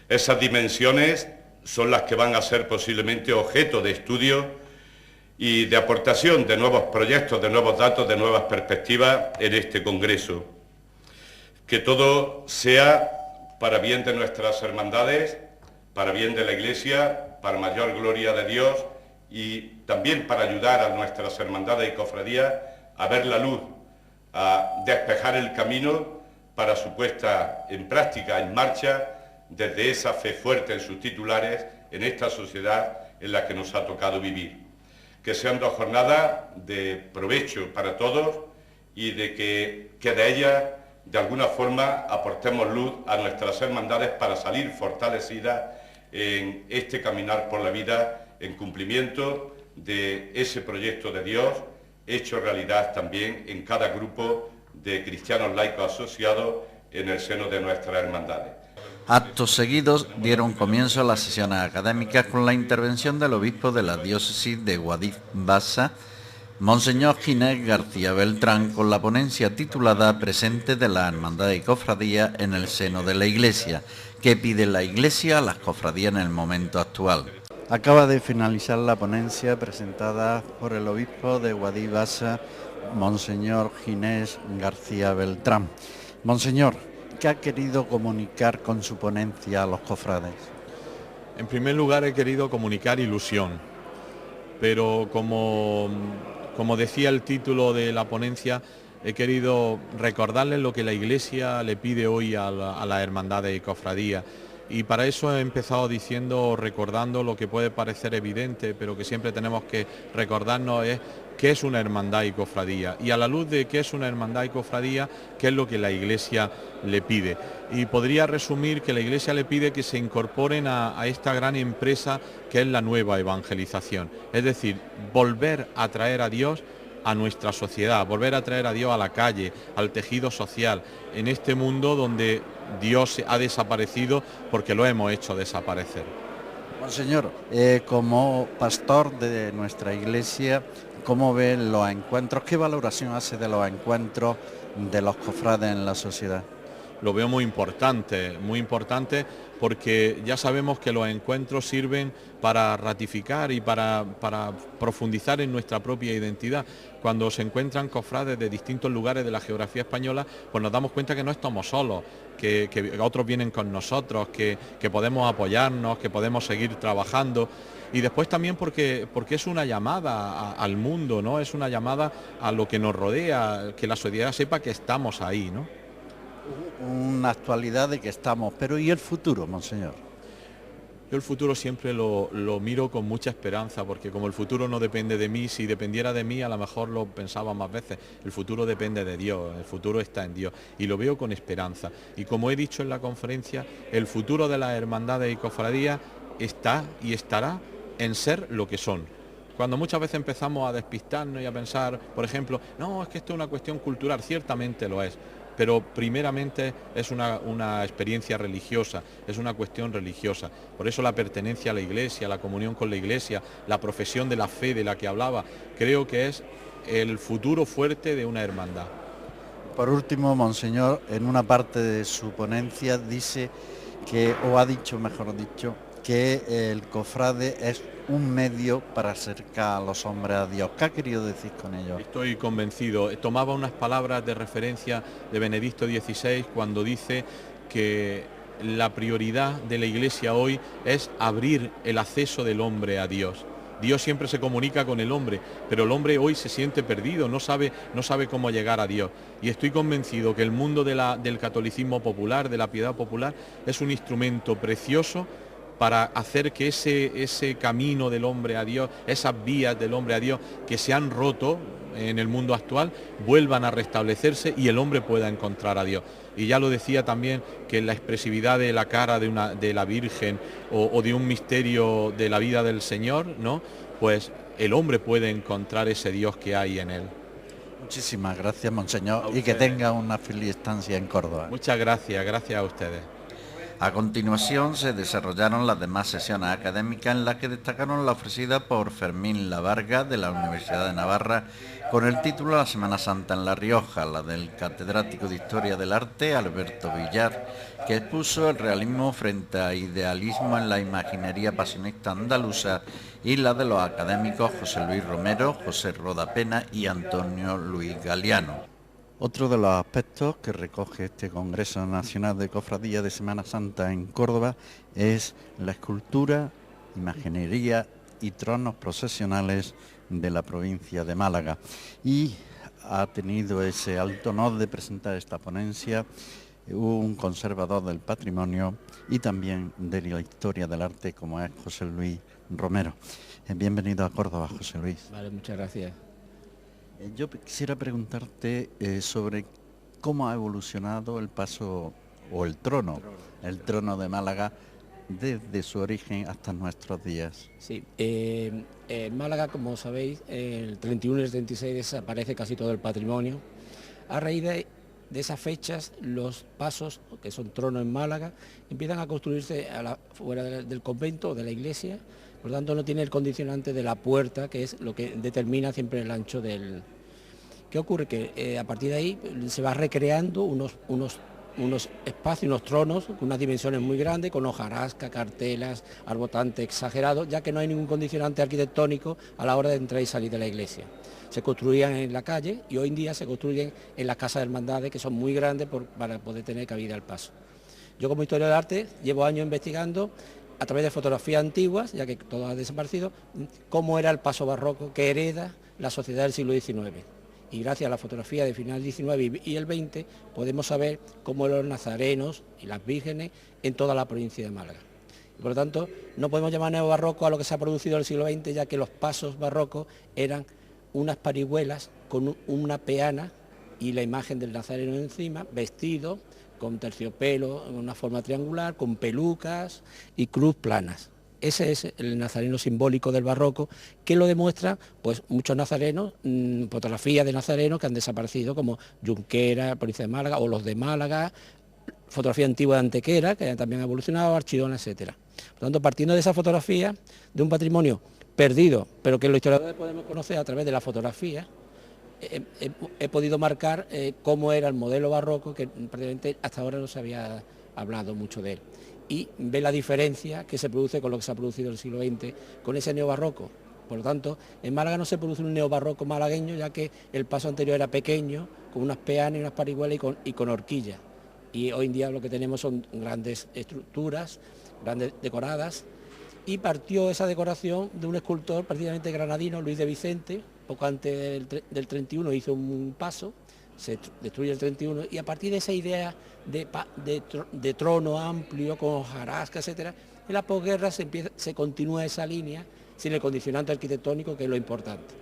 Esas dimensiones son las que van a ser posiblemente objeto de estudio y de aportación de nuevos proyectos, de nuevos datos, de nuevas perspectivas en este Congreso. Que todo sea para bien de nuestras hermandades, para bien de la Iglesia, para mayor gloria de Dios y también para ayudar a nuestras hermandades y cofradías a ver la luz, a despejar el camino para su puesta en práctica, en marcha, desde esa fe fuerte en sus titulares, en esta sociedad en la que nos ha tocado vivir. Que sean 2 jornadas de provecho para todos y de que de ellas, de alguna forma, aportemos luz a nuestras hermandades para salir fortalecidas en este caminar por la vida, en cumplimiento de ese proyecto de Dios, hecho realidad también en cada grupo de cristianos laicos asociados en el seno de nuestras hermandades.
Actos seguidos dieron comienzo a las sesiones académicas con la intervención del obispo de la diócesis de Guadix-Baza, Monseñor Ginés García Beltrán, con la ponencia titulada Presente de la Hermandad y Cofradía en el seno de la Iglesia, que pide la Iglesia a las cofradías en el momento actual. Acaba de finalizar la ponencia presentada por el obispo de Guadix-Baza, Monseñor Ginés García Beltrán. Monseñor, ¿qué ha querido comunicar con su ponencia a los cofrades?
En primer lugar, he querido comunicar ilusión, pero como decía el título de la ponencia, he querido recordarles lo que la Iglesia le pide hoy a las hermandades y cofradías. Y para eso he empezado recordando lo que puede parecer evidente, pero que siempre tenemos que recordarnos es qué es una hermandad y cofradía. Y a la luz de qué es una hermandad y cofradía, qué es lo que la Iglesia le pide. Y podría resumir que la Iglesia le pide que se incorporen a esta gran empresa que es la nueva evangelización. Es decir, volver a traer a Dios a nuestra sociedad, volver a traer a Dios a la calle, al tejido social, en este mundo donde Dios ha desaparecido porque lo hemos hecho desaparecer.
Monseñor, como pastor de nuestra iglesia, ¿cómo ve los encuentros? ¿Qué valoración hace de los encuentros de los cofrades en la sociedad?
Lo veo muy importante porque ya sabemos que los encuentros sirven para ratificar y para profundizar en nuestra propia identidad. Cuando se encuentran cofrades de distintos lugares de la geografía española, pues nos damos cuenta que no estamos solos, que otros vienen con nosotros, que podemos apoyarnos, que podemos seguir trabajando. Y después también porque es una llamada al mundo, ¿no? Es una llamada a lo que nos rodea, que la sociedad sepa que estamos ahí, ¿no?
Una actualidad de que estamos, pero ¿y el futuro, Monseñor?
Yo el futuro siempre lo miro con mucha esperanza, porque como el futuro no depende de mí, si dependiera de mí a lo mejor lo pensaba más veces, el futuro depende de Dios, el futuro está en Dios y lo veo con esperanza. Y como he dicho en la conferencia, el futuro de las hermandades y cofradías está y estará en ser lo que son. Cuando muchas veces empezamos a despistarnos y a pensar, por ejemplo, no, es que esto es una cuestión cultural, ciertamente lo es, pero primeramente es una experiencia religiosa, es una cuestión religiosa. Por eso la pertenencia a la Iglesia, la comunión con la Iglesia, la profesión de la fe de la que hablaba, creo que es el futuro fuerte de una hermandad.
Por último, Monseñor, en una parte de su ponencia dice que, o ha dicho, mejor dicho, que el cofrade es un medio para acercar a los hombres a Dios. ¿Qué ha querido decir con ello?
Estoy convencido. Tomaba unas palabras de referencia de Benedicto XVI cuando dice que la prioridad de la Iglesia hoy es abrir el acceso del hombre a Dios. Dios siempre se comunica con el hombre, pero el hombre hoy se siente perdido, no sabe cómo llegar a Dios. Y estoy convencido que el mundo del catolicismo popular, de la piedad popular, es un instrumento precioso para hacer que ese camino del hombre a Dios, esas vías del hombre a Dios que se han roto en el mundo actual, vuelvan a restablecerse y el hombre pueda encontrar a Dios. Y ya lo decía también, que la expresividad de la cara de la Virgen o de un misterio de la vida del Señor, ¿no?, pues el hombre puede encontrar ese Dios que hay en él.
Muchísimas gracias, monseñor, y que tenga una feliz estancia en Córdoba.
Muchas gracias a ustedes.
A continuación se desarrollaron las demás sesiones académicas, en las que destacaron la ofrecida por Fermín Lavarga de la Universidad de Navarra con el título La Semana Santa en La Rioja, la del catedrático de Historia del Arte Alberto Villar, que expuso el realismo frente a idealismo en la imaginería pasionista andaluza, y la de los académicos José Luis Romero, José Rodapena y Antonio Luis Galiano. Otro de los aspectos que recoge este Congreso Nacional de Cofradías de Semana Santa en Córdoba es la escultura, imaginería y tronos procesionales de la provincia de Málaga. Y ha tenido ese alto honor de presentar esta ponencia un conservador del patrimonio y también de la historia del arte, como es José Luis Romero. Bienvenido a Córdoba, José Luis.
Vale, muchas gracias.
Yo quisiera preguntarte sobre cómo ha evolucionado el paso o el trono de Málaga desde su origen hasta nuestros días.
Sí, en Málaga, como sabéis, el 31 y el 36 desaparece casi todo el patrimonio. A raíz de esas fechas, los pasos, que son tronos en Málaga, empiezan a construirse fuera del convento o de la iglesia. Por lo tanto, no tiene el condicionante de la puerta, que es lo que determina siempre el ancho del... ¿Qué ocurre? Que a partir de ahí se va recreando unos espacios, unos tronos con unas dimensiones muy grandes, con hojarasca, cartelas, arbotante exagerado, ya que no hay ningún condicionante arquitectónico a la hora de entrar y salir de la iglesia. Se construían en la calle y hoy en día se construyen en las casas de hermandades, que son muy grandes para poder tener cabida al paso. Yo, como historiador del arte, llevo años investigando a través de fotografías antiguas, ya que todo ha desaparecido, cómo era el paso barroco que hereda la sociedad del siglo XIX. Y gracias a la fotografía de final del XIX y el XX podemos saber cómo eran los nazarenos y las vírgenes en toda la provincia de Málaga. Y por lo tanto, no podemos llamar neobarroco a lo que se ha producido en el siglo XX, ya que los pasos barrocos eran unas parihuelas con una peana y la imagen del nazareno encima, vestido con terciopelo en una forma triangular, con pelucas y cruz planas. Ese es el nazareno simbólico del barroco, que lo demuestra pues muchos nazarenos, fotografías de nazarenos que han desaparecido, como Junquera, provincia de Málaga, o los de Málaga, fotografía antigua de Antequera, que también ha evolucionado, Archidona, etc. Por lo tanto, partiendo de esa fotografía, de un patrimonio perdido, pero que los historiadores podemos conocer a través de la fotografía, he podido marcar cómo era el modelo barroco, que prácticamente hasta ahora no se había hablado mucho de él. Y ve la diferencia que se produce con lo que se ha producido en el siglo XX, con ese neobarroco. Por lo tanto, en Málaga no se produce un neobarroco malagueño, ya que el paso anterior era pequeño, con unas peanas y unas parihuelas y con horquilla. Y hoy en día lo que tenemos son grandes estructuras, grandes decoradas, y partió esa decoración de un escultor prácticamente granadino, Luis de Vicente. Poco antes del 31 hizo un paso, se destruye el 31, y a partir de esa idea de trono amplio, con hojarasca, etcétera, en la posguerra se continúa esa línea sin el condicionante arquitectónico, que es lo importante.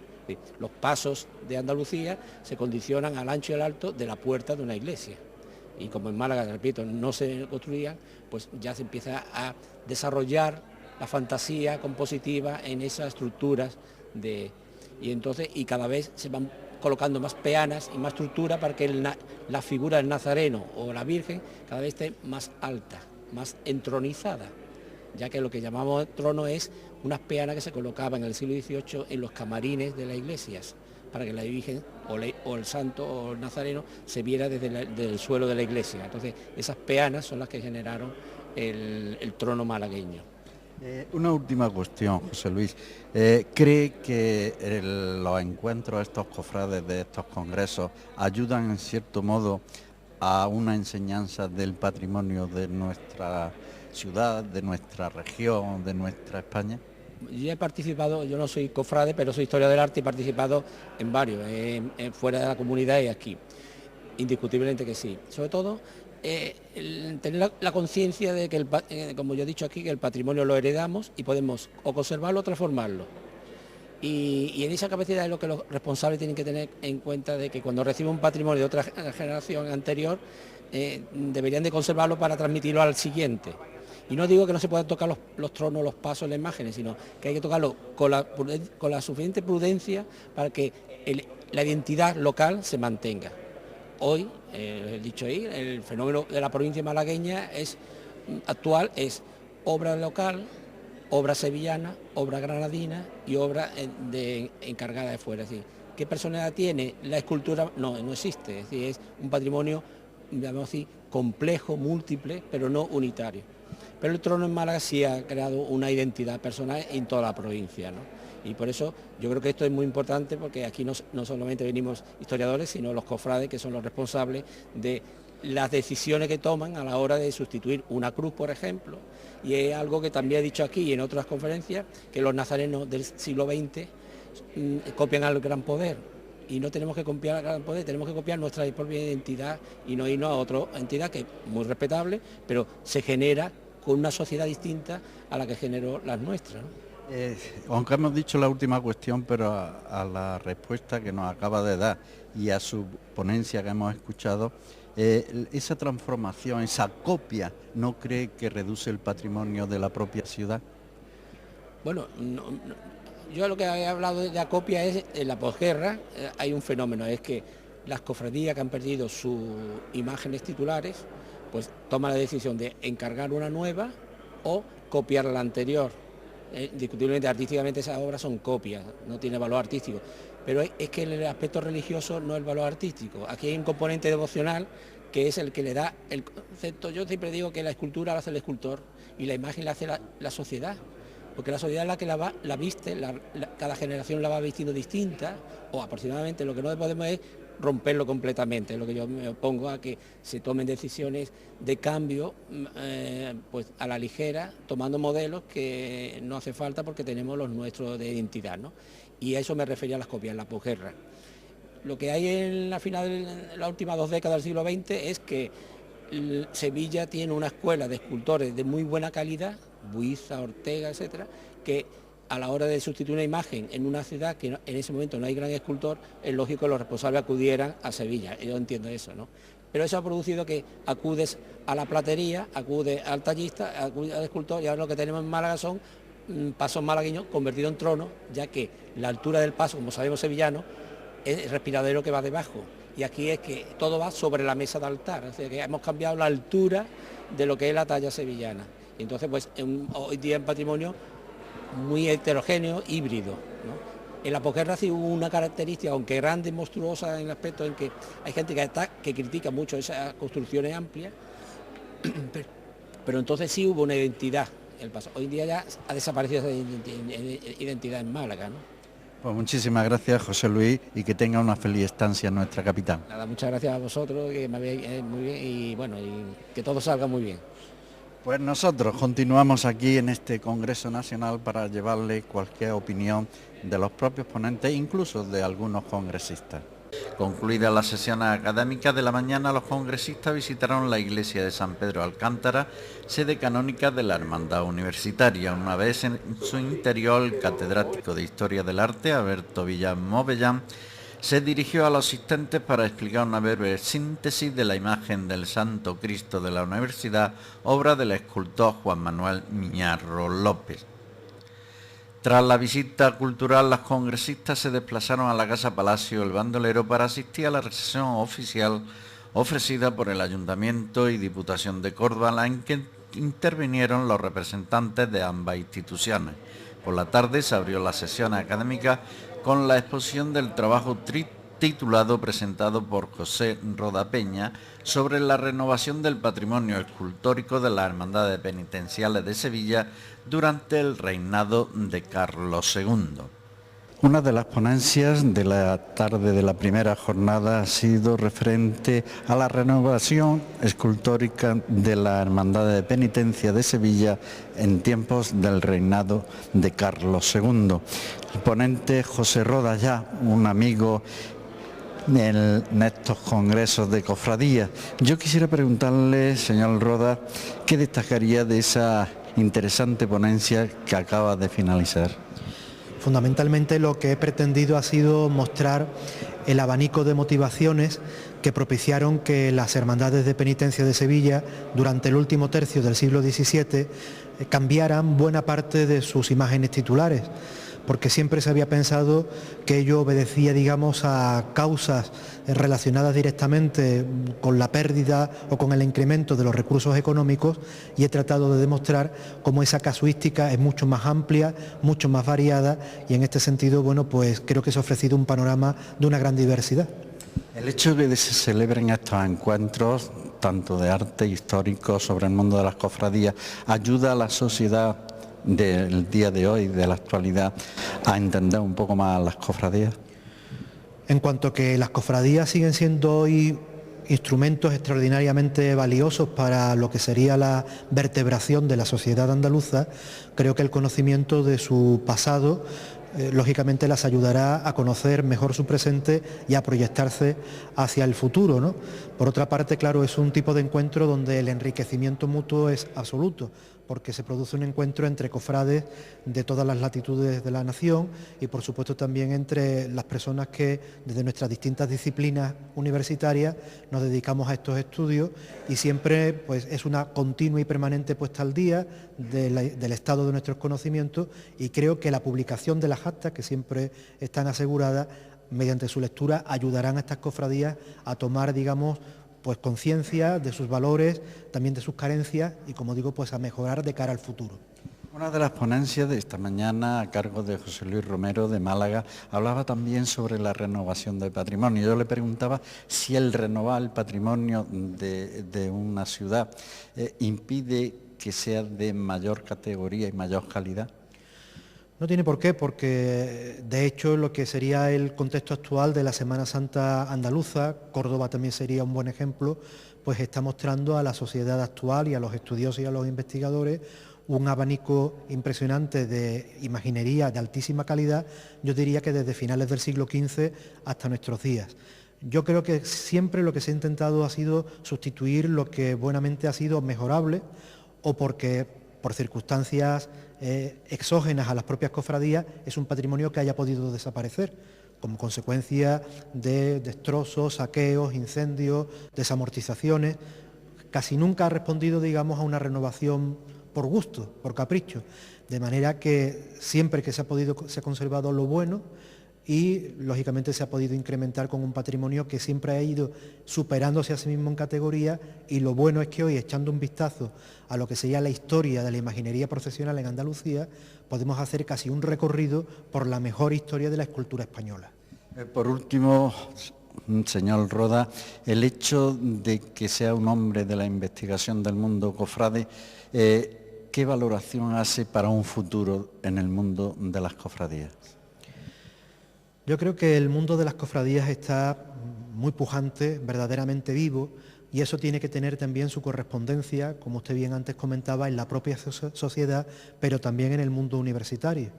Los pasos de Andalucía se condicionan al ancho y al alto de la puerta de una iglesia. Y como en Málaga, repito, no se construían, pues ya se empieza a desarrollar la fantasía compositiva en esas estructuras y cada vez se van colocando más peanas y más estructura para que la figura del nazareno o la Virgen cada vez esté más alta, más entronizada, ya que lo que llamamos trono es unas peanas que se colocaban en el siglo XVIII en los camarines de las iglesias, para que la Virgen o el santo o el nazareno se viera desde el suelo de la iglesia. Entonces, esas peanas son las que generaron el trono malagueño.
Una última cuestión, José Luis. ¿Cree que los encuentros de estos cofrades, de estos congresos, ayudan en cierto modo a una enseñanza del patrimonio de nuestra ciudad, de nuestra región, de nuestra España?
Yo he participado, yo no soy cofrade, pero soy historiador del arte y he participado en varios, fuera de la comunidad y aquí. Indiscutiblemente que sí. Sobre todo, tener la conciencia de que, como yo he dicho aquí, que el patrimonio lo heredamos y podemos o conservarlo o transformarlo. Y en esa capacidad es lo que los responsables tienen que tener en cuenta, de que cuando reciben un patrimonio de otra generación anterior, deberían de conservarlo para transmitirlo al siguiente. Y no digo que no se puedan tocar los tronos, los pasos, las imágenes, sino que hay que tocarlo con la suficiente prudencia para que la identidad local se mantenga. Hoy, he dicho ahí, el fenómeno de la provincia malagueña actual es obra local, obra sevillana, obra granadina y obra encargada de fuera. Es decir, ¿qué personalidad tiene la escultura? No existe. Es decir, es un patrimonio, digamos así, complejo, múltiple, pero no unitario. Pero el trono en Málaga sí ha creado una identidad personal en toda la provincia, ¿no? Y por eso yo creo que esto es muy importante, porque aquí no solamente venimos historiadores, sino los cofrades, que son los responsables de las decisiones que toman a la hora de sustituir una cruz, por ejemplo. Y es algo que también he dicho aquí y en otras conferencias, que los nazarenos del siglo XX copian al Gran Poder. Y no tenemos que copiar al Gran Poder, tenemos que copiar nuestra propia identidad y no irnos a otra entidad que es muy respetable, pero se genera con una sociedad distinta a la que generó las nuestras, ¿no?
Aunque hemos dicho la última cuestión, pero a la respuesta que nos acaba de dar y a su ponencia que hemos escuchado, esa transformación, esa copia, ¿no cree que reduce el patrimonio de la propia ciudad?
Bueno, yo lo que he hablado de la copia es en la posguerra. Hay un fenómeno, es que las cofradías que han perdido sus imágenes titulares, pues toman la decisión de encargar una nueva o copiar la anterior. Indiscutiblemente, artísticamente esas obras son copias, no tiene valor artístico, pero es que el aspecto religioso no es el valor artístico. Aquí hay un componente devocional que es el que le da el concepto. Yo siempre digo que la escultura la hace el escultor y la imagen la hace la sociedad, porque la sociedad es la que la viste, cada generación la va vistiendo distinta, o aproximadamente. Lo que no podemos es romperlo completamente, es lo que yo me opongo, a que se tomen decisiones de cambio pues a la ligera, tomando modelos que no hace falta porque tenemos los nuestros de identidad, ¿no? Y a eso me refería a las copias en la posguerra. Lo que hay en la las últimas 2 décadas del siglo XX es que Sevilla tiene una escuela de escultores de muy buena calidad, Buiza, Ortega, etcétera, que a la hora de sustituir una imagen en una ciudad que en ese momento no hay gran escultor, es lógico que los responsables acudieran a Sevilla. Yo entiendo eso, ¿no? Pero eso ha producido que acudes a la platería, acudes al tallista, acudes al escultor, y ahora lo que tenemos en Málaga son pasos malagueños convertidos en tronos, ya que la altura del paso, como sabemos sevillano, es el respiradero que va debajo. Y aquí es que todo va sobre la mesa de altar, o sea que hemos cambiado la altura de lo que es la talla sevillana. Y entonces, pues hoy día en patrimonio muy heterogéneo, híbrido, ¿no? En la posguerra sí hubo una característica, aunque grande y monstruosa, en el aspecto en que hay gente que critica mucho esas construcciones amplias, pero entonces sí hubo una identidad. Hoy en día ya ha desaparecido esa identidad en Málaga, ¿no?
Pues muchísimas gracias, José Luis, y que tenga una feliz estancia en nuestra capital.
Nada, muchas gracias a vosotros, que me veis muy bien, y bueno, y que todo salga muy bien.
Pues nosotros continuamos aquí en este Congreso Nacional para llevarle cualquier opinión de los propios ponentes, incluso de algunos congresistas. Concluida la sesión académica de la mañana, los congresistas visitaron la iglesia de San Pedro Alcántara, sede canónica de la Hermandad Universitaria. Una vez en su interior, el catedrático de Historia del Arte, Alberto Villamóvellán, se dirigió a los asistentes para explicar una breve síntesis de la imagen del Santo Cristo de la Universidad, obra del escultor Juan Manuel Miñarro López. Tras la visita cultural, los congresistas se desplazaron a la Casa Palacio El Bandolero para asistir a la recepción oficial ofrecida por el Ayuntamiento y Diputación de Córdoba, en que intervinieron los representantes de ambas instituciones. Por la tarde se abrió la sesión académica con la exposición del trabajo titulado, presentado por José Rodapeña, sobre la renovación del patrimonio escultórico de las Hermandades Penitenciales de Sevilla durante el reinado de Carlos II. Una de las ponencias de la tarde de la primera jornada ha sido referente a la renovación escultórica de la Hermandad de Penitencia de Sevilla en tiempos del reinado de Carlos II. El ponente José Roda, ya un amigo en estos congresos de cofradías. Yo quisiera preguntarle, señor Roda, ¿qué destacaría de esa interesante ponencia que acaba de finalizar?
Fundamentalmente lo que he pretendido ha sido mostrar el abanico de motivaciones que propiciaron que las hermandades de penitencia de Sevilla durante el último tercio del siglo XVII cambiaran buena parte de sus imágenes titulares, porque siempre se había pensado que ello obedecía, digamos, a causas relacionadas directamente con la pérdida o con el incremento de los recursos económicos, y he tratado de demostrar cómo esa casuística es mucho más amplia, mucho más variada, y en este sentido, bueno, pues creo que se ha ofrecido un panorama de una gran diversidad.
El hecho de que se celebren estos encuentros, tanto de arte histórico sobre el mundo de las cofradías, ayuda a la sociedad del día de hoy, de la actualidad, a entender un poco más las cofradías?
En cuanto a que las cofradías siguen siendo hoy instrumentos extraordinariamente valiosos para lo que sería la vertebración de la sociedad andaluza, creo que el conocimiento de su pasado lógicamente las ayudará a conocer mejor su presente y a proyectarse hacia el futuro, ¿no? Por otra parte, claro, es un tipo de encuentro donde el enriquecimiento mutuo es absoluto, porque se produce un encuentro entre cofrades de todas las latitudes de la nación y por supuesto también entre las personas que desde nuestras distintas disciplinas universitarias nos dedicamos a estos estudios, y siempre pues es una continua y permanente puesta al día del estado de nuestros conocimientos, y creo que la publicación de las actas, que siempre están aseguradas, mediante su lectura ayudarán a estas cofradías a tomar, digamos, pues conciencia de sus valores, también de sus carencias, y como digo, pues a mejorar de cara al futuro.
Una de las ponencias de esta mañana, a cargo de José Luis Romero de Málaga, hablaba también sobre la renovación del patrimonio. Yo le preguntaba si el renovar el patrimonio de una ciudad impide que sea de mayor categoría y mayor calidad.
No tiene por qué, porque de hecho lo que sería el contexto actual de la Semana Santa andaluza, Córdoba también sería un buen ejemplo, pues está mostrando a la sociedad actual y a los estudiosos y a los investigadores un abanico impresionante de imaginería de altísima calidad, yo diría que desde finales del siglo XV hasta nuestros días. Yo creo que siempre lo que se ha intentado ha sido sustituir lo que buenamente ha sido mejorable, o porque por circunstancias exógenas a las propias cofradías es un patrimonio que haya podido desaparecer como consecuencia de destrozos, saqueos, incendios, desamortizaciones. Casi nunca ha respondido, digamos, a una renovación por gusto, por capricho, de manera que siempre que se ha conservado lo bueno, y lógicamente se ha podido incrementar con un patrimonio que siempre ha ido superándose a sí mismo en categoría, y lo bueno es que hoy, echando un vistazo a lo que sería la historia de la imaginería procesional en Andalucía, podemos hacer casi un recorrido por la mejor historia de la escultura española.
Por último, señor Roda, el hecho de que sea un hombre de la investigación del mundo cofrade, ¿qué valoración hace para un futuro en el mundo de las cofradías?
Yo creo que el mundo de las cofradías está muy pujante, verdaderamente vivo, y eso tiene que tener también su correspondencia, como usted bien antes comentaba, en la propia sociedad, pero también en el mundo universitario.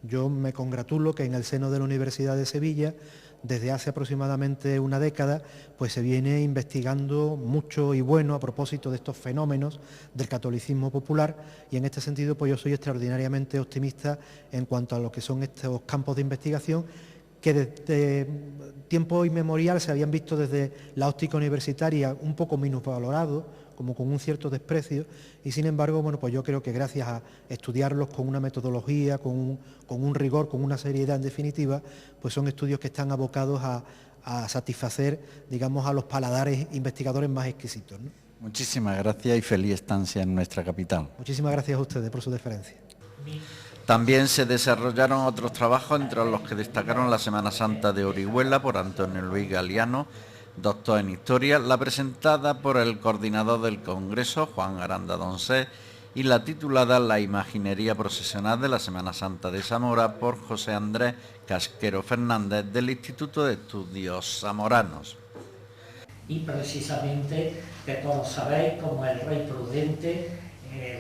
Yo me congratulo que en el seno de la Universidad de Sevilla, desde hace aproximadamente una década, pues se viene investigando mucho y bueno a propósito de estos fenómenos del catolicismo popular, y en este sentido pues yo soy extraordinariamente optimista en cuanto a lo que son estos campos de investigación, que desde tiempo inmemorial se habían visto desde la óptica universitaria un poco minusvalorados, como con un cierto desprecio, y sin embargo, bueno, pues yo creo que gracias a estudiarlos con una metodología, con un rigor, con una seriedad en definitiva, pues son estudios que están abocados a satisfacer, digamos, a los paladares investigadores más exquisitos, ¿no?
Muchísimas gracias y feliz estancia en nuestra capital.
Muchísimas gracias a ustedes por su deferencia.
También se desarrollaron otros trabajos, entre los que destacaron la Semana Santa de Orihuela por Antonio Luis Galiano, doctor en Historia, la presentada por el coordinador del Congreso, Juan Aranda Doncé, y la titulada La imaginería procesional de la Semana Santa de Zamora por José Andrés Casquero Fernández del Instituto de Estudios Zamoranos.
Y precisamente, que todos sabéis, como el rey prudente,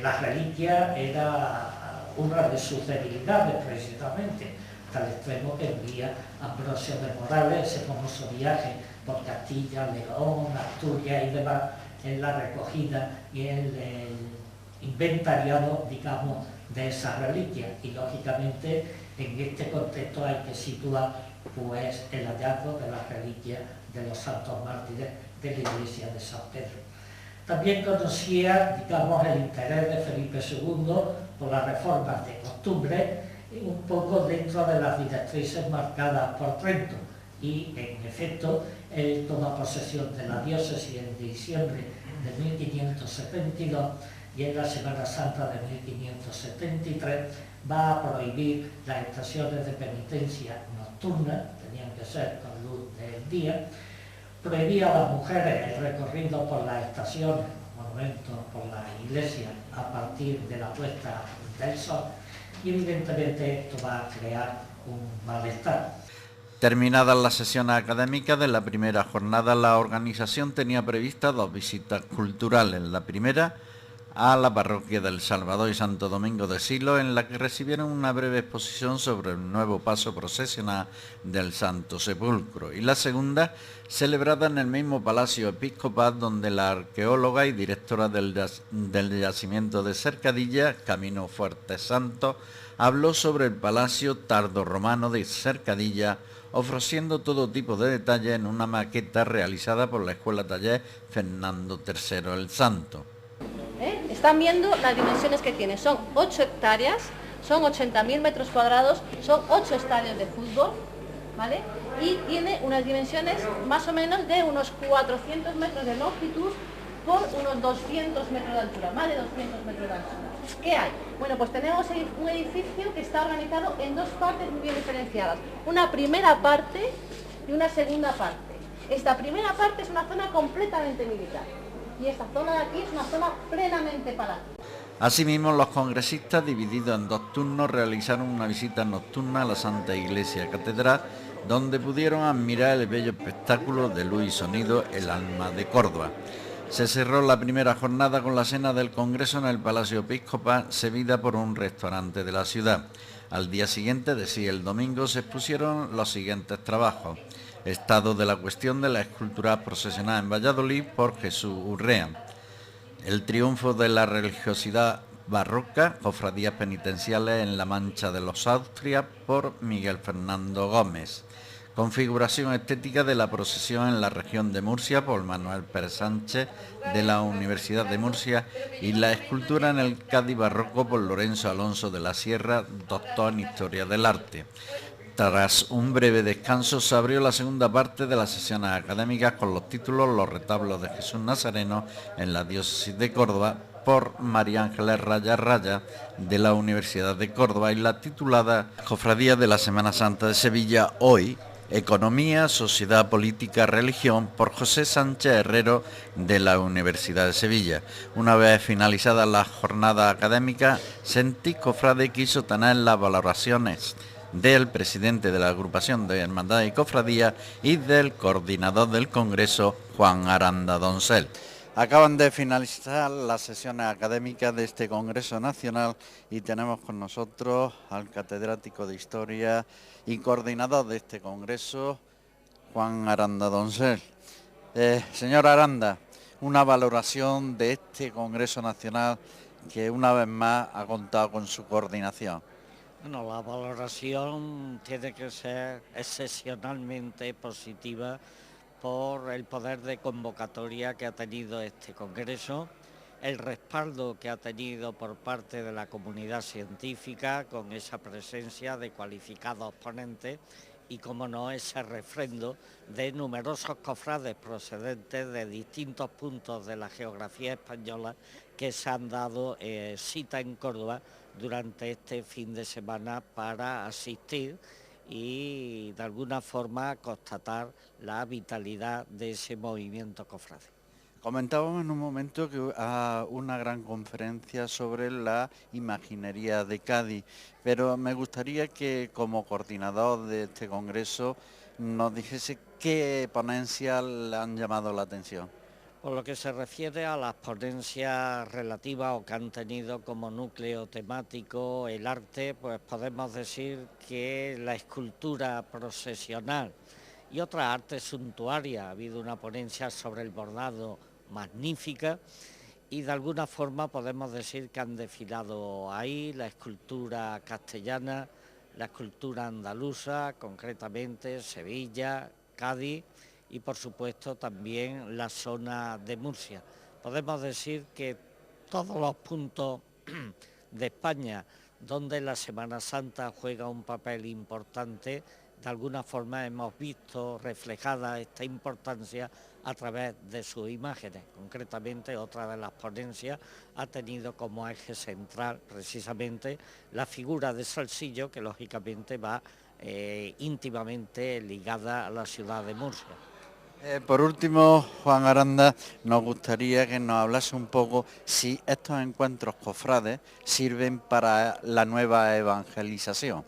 la reliquia era una de sus debilidades precisamente, hasta el extremo que envía Ambrosio de Morales ese famoso viaje por Castilla, León, Asturias y demás, en la recogida y el inventariado, digamos, de esa reliquia. Y lógicamente en este contexto hay que situar pues el hallazgo de la reliquia de los santos mártires de la iglesia de San Pedro. También conocía, digamos, el interés de Felipe II por las reformas de costumbre, un poco dentro de las directrices marcadas por Trento, y en efecto él toma posesión de la diócesis en diciembre de 1572 y en la Semana Santa de 1573 va a prohibir las estaciones de penitencia nocturnas, tenían que ser con luz del día, prohibía a las mujeres el recorrido por las estaciones, monumentos, por la iglesia a partir de la puesta del sol, y evidentemente esto va a crear un malestar.
Terminadas las sesiones académicas de la primera jornada, la organización tenía previstas 2 visitas culturales. La primera a la parroquia del Salvador y Santo Domingo de Silos, en la que recibieron una breve exposición sobre el nuevo paso procesional del Santo Sepulcro, y la segunda celebrada en el mismo Palacio Episcopal, donde la arqueóloga y directora del yacimiento de Cercadilla, Camino Fuerte Santo, habló sobre el Palacio tardorromano de Cercadilla, ofreciendo todo tipo de detalles en una maqueta realizada por la Escuela Taller Fernando III el Santo.
Están viendo las dimensiones que tiene, son 8 hectáreas, son 80.000 metros cuadrados, son 8 estadios de fútbol, ¿vale? Y tiene unas dimensiones más o menos de unos 400 metros de longitud por unos 200 metros de altura, más de 200 metros de altura. ¿Qué hay? Bueno, pues tenemos un edificio que está organizado en 2 partes muy bien diferenciadas, una primera parte y una segunda parte. Esta primera parte es una zona completamente militar. Y esta zona de aquí es una zona plenamente palácio.
Asimismo, los congresistas, divididos en 2 turnos, realizaron una visita nocturna a la Santa Iglesia Catedral, donde pudieron admirar el bello espectáculo de luz y sonido El alma de Córdoba. Se cerró la primera jornada con la cena del Congreso en el Palacio Episcopal, servida por un restaurante de la ciudad. Al día siguiente, es decir, el domingo, se expusieron los siguientes trabajos: Estado de la cuestión de la escultura procesional en Valladolid por Jesús Urrea, El triunfo de la religiosidad barroca, cofradías penitenciales en la Mancha de los Austrias por Miguel Fernando Gómez, Configuración estética de la procesión en la región de Murcia por Manuel Pérez Sánchez de la Universidad de Murcia, y la escultura en el Cádiz barroco por Lorenzo Alonso de la Sierra, doctor en Historia del Arte. Tras un breve descanso, se abrió la segunda parte de las sesiones académicas con los títulos Los retablos de Jesús Nazareno en la diócesis de Córdoba por María Ángeles Raya Raya de la Universidad de Córdoba, y la titulada Cofradía de la Semana Santa de Sevilla hoy, Economía, Sociedad Política, Religión por José Sánchez Herrero de la Universidad de Sevilla. Una vez finalizadas las jornadas académicas, Sentís Cofrade quiso tener las valoraciones del presidente de la agrupación de Hermandad y Cofradía y del coordinador del Congreso, Juan Aranda Doncel. Acaban de finalizar las sesiones académicas de este Congreso Nacional y tenemos con nosotros al catedrático de Historia y coordinador de este Congreso, Juan Aranda Doncel. Señor Aranda, una valoración de este Congreso Nacional que una vez más ha contado con su coordinación.
Bueno, la valoración tiene que ser excepcionalmente positiva por el poder de convocatoria que ha tenido este Congreso, el respaldo que ha tenido por parte de la comunidad científica con esa presencia de cualificados ponentes y, como no, ese refrendo de numerosos cofrades procedentes de distintos puntos de la geografía española que se han dado cita en Córdoba durante este fin de semana para asistir y de alguna forma constatar la vitalidad de ese movimiento cofrade.
Comentábamos en un momento que una gran conferencia sobre la imaginería de Cádiz, pero me gustaría que como coordinador de este congreso nos dijese qué ponencias le han llamado la atención.
Por lo que se refiere a las ponencias relativas o que han tenido como núcleo temático el arte, pues podemos decir que la escultura procesional y otras artes suntuarias. Ha habido una ponencia sobre el bordado magnífica y de alguna forma podemos decir que han desfilado ahí la escultura castellana, la escultura andaluza, concretamente Sevilla, Cádiz y por supuesto también la zona de Murcia. Podemos decir que todos los puntos de España donde la Semana Santa juega un papel importante, de alguna forma hemos visto reflejada esta importancia a través de sus imágenes. Concretamente, otra de las ponencias ha tenido como eje central precisamente la figura de Salsillo, que lógicamente va íntimamente ligada a la ciudad de Murcia.
Por último, Juan Aranda, nos gustaría que nos hablase un poco si estos encuentros cofrades sirven para la nueva evangelización.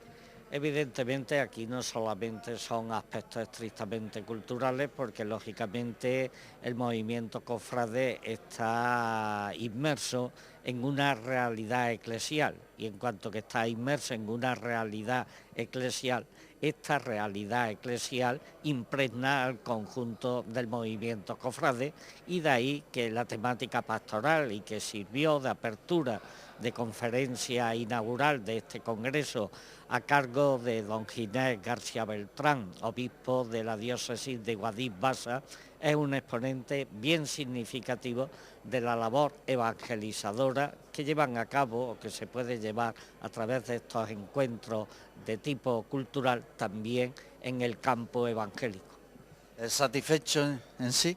Evidentemente aquí no solamente son aspectos estrictamente culturales, porque lógicamente el movimiento cofrade está inmerso en una realidad eclesial, y en cuanto que está inmerso en una realidad eclesial, esta realidad eclesial impregna al conjunto del movimiento cofrade, y de ahí que la temática pastoral y que sirvió de apertura de conferencia inaugural de este congreso a cargo de don Ginés García Beltrán, obispo de la diócesis de Guadix-Baza, es un exponente bien significativo de la labor evangelizadora que llevan a cabo o que se puede llevar a través de estos encuentros de tipo cultural también en el campo evangélico.
¿Satisfecho en sí?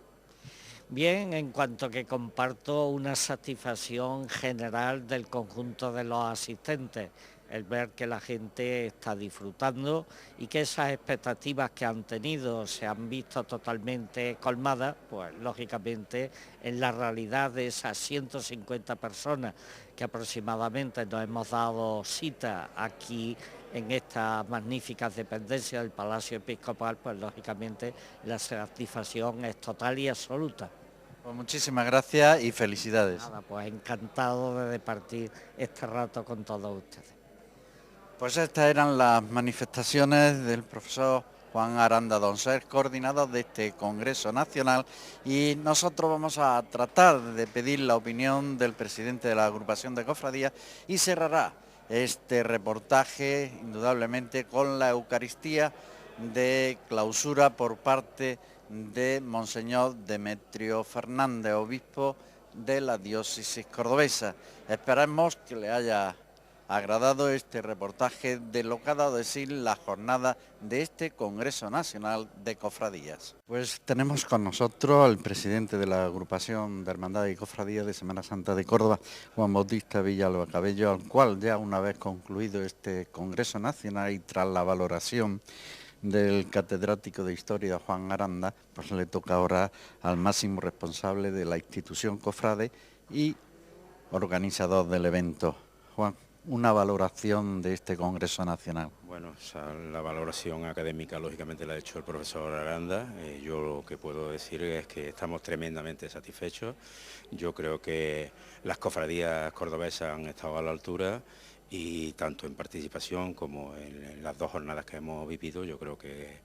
Bien, en cuanto que comparto una satisfacción general del conjunto de los asistentes, el ver que la gente está disfrutando y que esas expectativas que han tenido se han visto totalmente colmadas, pues lógicamente en la realidad de esas 150 personas que aproximadamente nos hemos dado cita aquí en estas magníficas dependencias del Palacio Episcopal, pues lógicamente la satisfacción es total y absoluta.
Pues muchísimas gracias y felicidades.
Nada, pues encantado de departir este rato con todos ustedes.
Pues estas eran las manifestaciones del profesor Juan Aranda Donser, coordinador de este Congreso Nacional, y nosotros vamos a tratar de pedir la opinión del presidente de la agrupación de cofradías y cerrará este reportaje indudablemente con la Eucaristía de clausura por parte de Monseñor Demetrio Fernández, obispo de la diócesis cordobesa. Esperamos que le haya agradado este reportaje de lo que ha dado de sí la jornada de este Congreso Nacional de Cofradías. Pues tenemos con nosotros al presidente de la agrupación de Hermandades y Cofradías de Semana Santa de Córdoba, Juan Bautista Villalba Cabello, al cual ya una vez concluido este Congreso Nacional y tras la valoración del catedrático de Historia Juan Aranda, pues le toca ahora al máximo responsable de la institución cofrade y organizador del evento. Juan, una valoración de este Congreso Nacional.
Bueno, la valoración académica lógicamente la ha hecho el profesor Aranda. Yo lo que puedo decir es que estamos tremendamente satisfechos. Yo creo que las cofradías cordobesas han estado a la altura y tanto en participación como en las dos jornadas que hemos vivido, yo creo que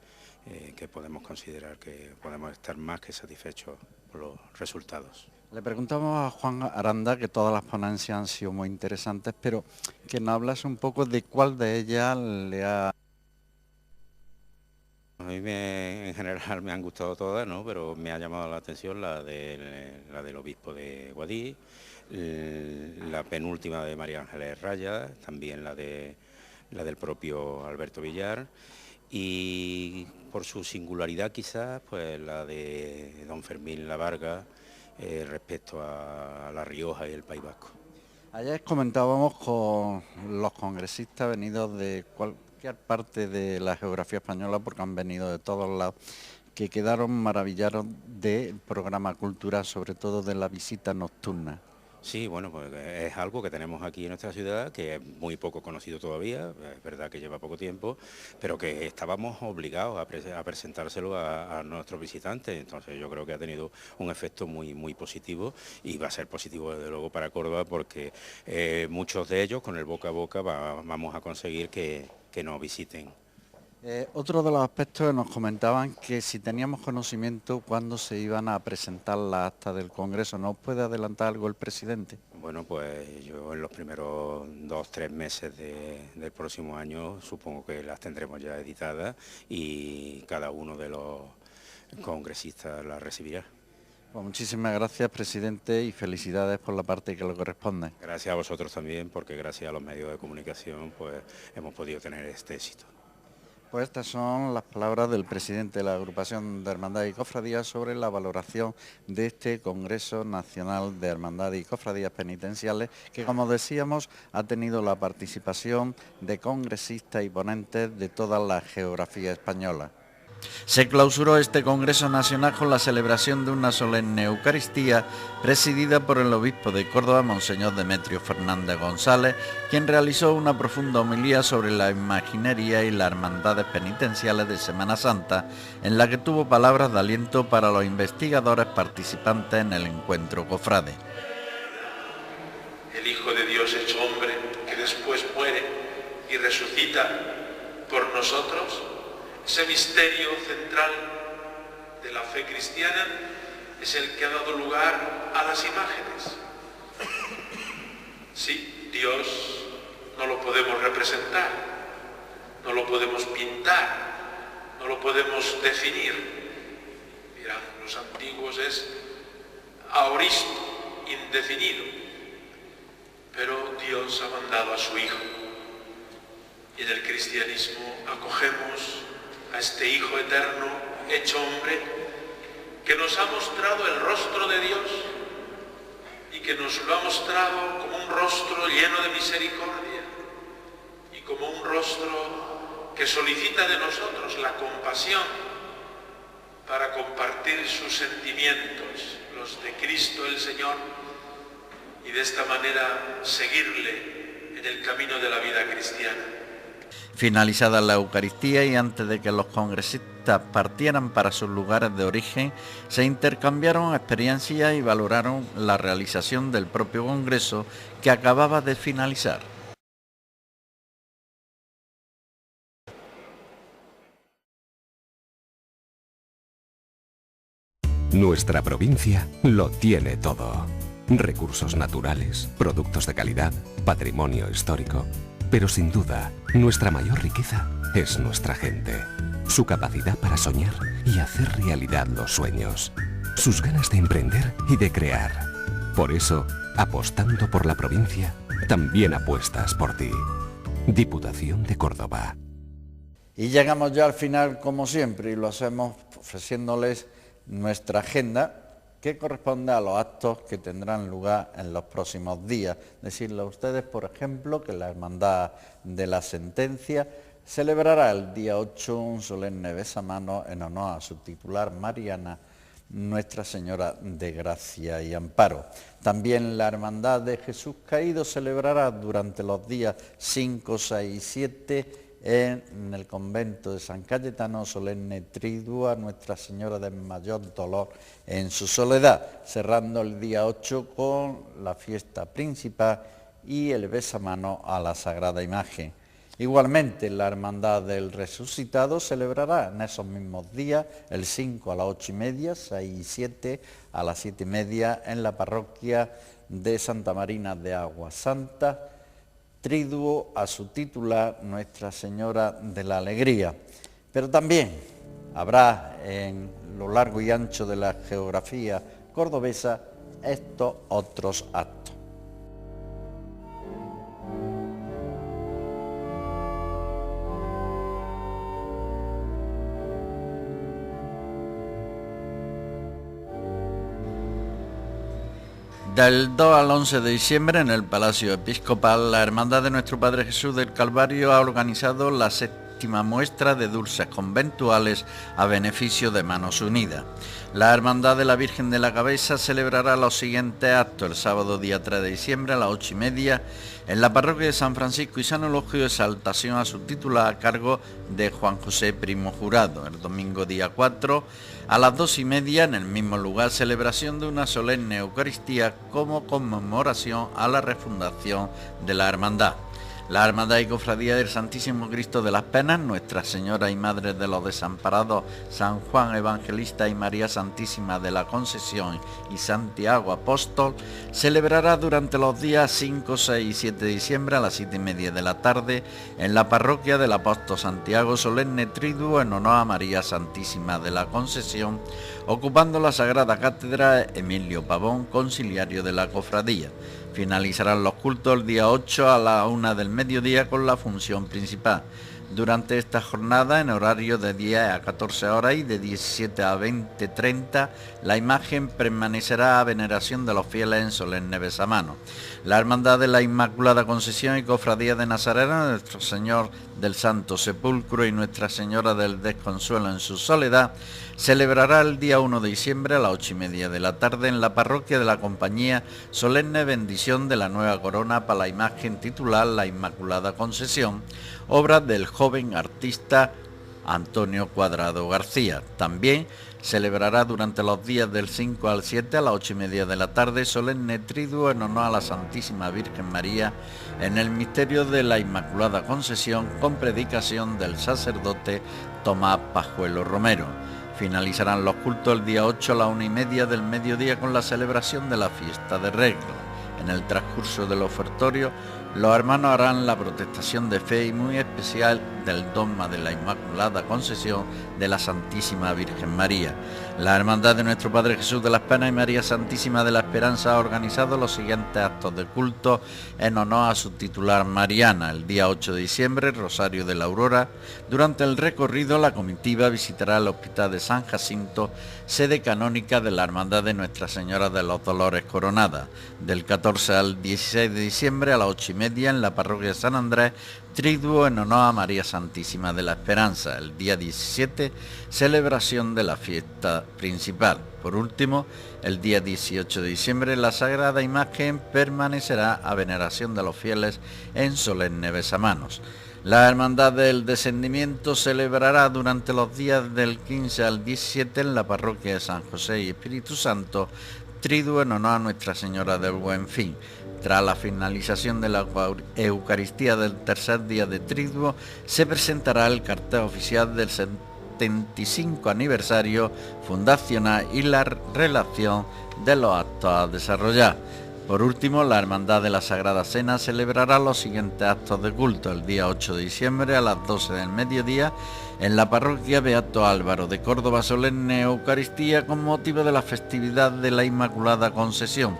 podemos considerar que podemos estar más que satisfechos por los resultados.
Le preguntamos a Juan Aranda, que todas las ponencias han sido muy interesantes, pero que nos hablase un poco de cuál de ellas le ha...
A mí en general me han gustado todas, ¿no? Pero me ha llamado la atención la del obispo de Guadix, la penúltima de María Ángeles Raya, también la del propio Alberto Villar, y por su singularidad quizás, pues la de don Fermín Lavarga, respecto a La Rioja y el País Vasco.
Ayer comentábamos con los congresistas venidos de cualquier parte de la geografía española, porque han venido de todos lados, que quedaron maravillados del programa cultural, sobre todo de la visita nocturna.
Sí, bueno, pues es algo que tenemos aquí en nuestra ciudad, que es muy poco conocido todavía, es verdad que lleva poco tiempo, pero que estábamos obligados a presentárselo a nuestros visitantes. Entonces yo creo que ha tenido un efecto muy positivo, y va a ser positivo desde luego para Córdoba, porque muchos de ellos con el boca a boca vamos a conseguir que nos visiten.
Otro de los aspectos que nos comentaban, que si teníamos conocimiento cuándo se iban a presentar las actas del Congreso. ¿Nos puede adelantar algo el presidente?
Bueno, pues yo en los primeros 2-3 meses del próximo año supongo que las tendremos ya editadas y cada uno de los congresistas las recibirá.
Pues muchísimas gracias, presidente, y felicidades por la parte que le corresponde.
Gracias a vosotros también, porque gracias a los medios de comunicación pues hemos podido tener este éxito.
Pues estas son las palabras del presidente de la Agrupación de Hermandades y Cofradías sobre la valoración de este Congreso Nacional de Hermandades y Cofradías Penitenciales, que, como decíamos, ha tenido la participación de congresistas y ponentes de toda la geografía española. Se clausuró este Congreso Nacional con la celebración de una solemne Eucaristía presidida por el obispo de Córdoba, Monseñor Demetrio Fernández González, quien realizó una profunda homilía sobre la imaginería y las hermandades penitenciales de Semana Santa, en la que tuvo palabras de aliento para los investigadores participantes en el encuentro cofrade.
El Hijo de Dios hecho hombre, que después muere y resucita por nosotros, ese misterio central de la fe cristiana es el que ha dado lugar a las imágenes. Sí, Dios no lo podemos representar, no lo podemos pintar, no lo podemos definir. Dirán los antiguos, es aoristo, indefinido. Pero Dios ha mandado a su Hijo. Y en el cristianismo acogemos a este Hijo eterno, hecho hombre, que nos ha mostrado el rostro de Dios y que nos lo ha mostrado como un rostro lleno de misericordia y como un rostro que solicita de nosotros la compasión para compartir sus sentimientos, los de Cristo el Señor, y de esta manera seguirle en el camino de la vida cristiana.
Finalizada la Eucaristía y antes de que los congresistas partieran para sus lugares de origen, se intercambiaron experiencias y valoraron la realización del propio Congreso que acababa de finalizar.
Nuestra provincia lo tiene todo. Recursos naturales, productos de calidad, patrimonio histórico. Pero sin duda, nuestra mayor riqueza es nuestra gente. Su capacidad para soñar y hacer realidad los sueños. Sus ganas de emprender y de crear. Por eso, apostando por la provincia, también apuestas por ti. Diputación de Córdoba.
Y llegamos ya al final, como siempre, y lo hacemos ofreciéndoles nuestra agenda, que corresponde a los actos que tendrán lugar en los próximos días. Decirle a ustedes, por ejemplo, que la Hermandad de la Sentencia celebrará el día 8 un solemne besamano en honor a su titular, Mariana, Nuestra Señora de Gracia y Amparo. También la Hermandad de Jesús Caído celebrará durante los días 5, 6 y 7 en el convento de San Cayetano solemne triduo a Nuestra Señora del Mayor Dolor en su soledad, cerrando el día 8 con la fiesta principal y el besamano a la Sagrada Imagen. Igualmente, la Hermandad del Resucitado celebrará en esos mismos días, el 5 a las 8:30, 6 y 7 a las 7:30, en la parroquia de Santa Marina de Agua Santa, triduo a su titular, Nuestra Señora de la Alegría. Pero también habrá en lo largo y ancho de la geografía cordobesa estos otros actos. Del 2 al 11 de diciembre en el Palacio Episcopal, la Hermandad de Nuestro Padre Jesús del Calvario ha organizado la 7ª última muestra de dulces conventuales a beneficio de Manos Unidas. La Hermandad de la Virgen de la Cabeza celebrará los siguientes actos el sábado día 3 de diciembre a las 8:30 en la parroquia de San Francisco y San Eulogio, exaltación a su titular a cargo de Juan José Primo Jurado. El domingo día 4 a las 2:30 en el mismo lugar, celebración de una solemne Eucaristía como conmemoración a la refundación de la Hermandad. La Hermandad y Cofradía del Santísimo Cristo de las Penas, Nuestra Señora y Madre de los Desamparados, San Juan Evangelista y María Santísima de la Concesión y Santiago Apóstol, celebrará durante los días 5, 6 y 7 de diciembre a las 7:30 de la tarde en la parroquia del Apóstol Santiago solemne triduo en honor a María Santísima de la Concesión, ocupando la Sagrada Cátedra Emilio Pavón, conciliario de la cofradía. Finalizarán los cultos el día 8 a la 1 del mediodía con la función principal. Durante esta jornada, en horario de 10 a 14 horas y de 17 a 20:30, la imagen permanecerá a veneración de los fieles en solemne besamano. La Hermandad de la Inmaculada Concesión y Cofradía de Nazareno, Nuestro Señor del Santo Sepulcro y Nuestra Señora del Desconsuelo en su soledad, celebrará el día 1 de diciembre a las 8:30 de la tarde en la parroquia de la Compañía solemne bendición de la nueva corona para la imagen titular La Inmaculada Concesión, obra del joven artista Antonio Cuadrado García. También celebrará durante los días del 5 al 7 a las 8:30 de la tarde solemne triduo en honor a la Santísima Virgen María en el misterio de la Inmaculada Concesión con predicación del sacerdote Tomás Pajuelo Romero. Finalizarán los cultos el día 8 a las 1:30 del mediodía con la celebración de la fiesta de Regla. En el transcurso del ofertorio, los hermanos harán la protestación de fe y muy especial del dogma de la Inmaculada Concesión de la Santísima Virgen María. La Hermandad de Nuestro Padre Jesús de las Penas y María Santísima de la Esperanza ha organizado los siguientes actos de culto en honor a su titular mariana. El día 8 de diciembre, Rosario de la Aurora. Durante el recorrido, la comitiva visitará el Hospital de San Jacinto, sede canónica de la Hermandad de Nuestra Señora de los Dolores Coronadas. Del 14 al 16 de diciembre a las 8:30 en la parroquia de San Andrés, triduo en honor a María Santísima de la Esperanza. El día 17, celebración de la fiesta principal. Por último, el día 18 de diciembre, la Sagrada Imagen permanecerá a veneración de los fieles en solemne besamanos. La Hermandad del Descendimiento celebrará durante los días del 15 al 17 en la parroquia de San José y Espíritu Santo, triduo en honor a Nuestra Señora del Buen Fin. Tras la finalización de la Eucaristía del tercer día de triduo, se presentará el cartel oficial del 75 aniversario fundacional y la relación de los actos a desarrollar. Por último, la Hermandad de la Sagrada Cena celebrará los siguientes actos de culto el día 8 de diciembre a las 12 del mediodía en la parroquia Beato Álvaro de Córdoba, solemne Eucaristía con motivo de la festividad de la Inmaculada Concesión.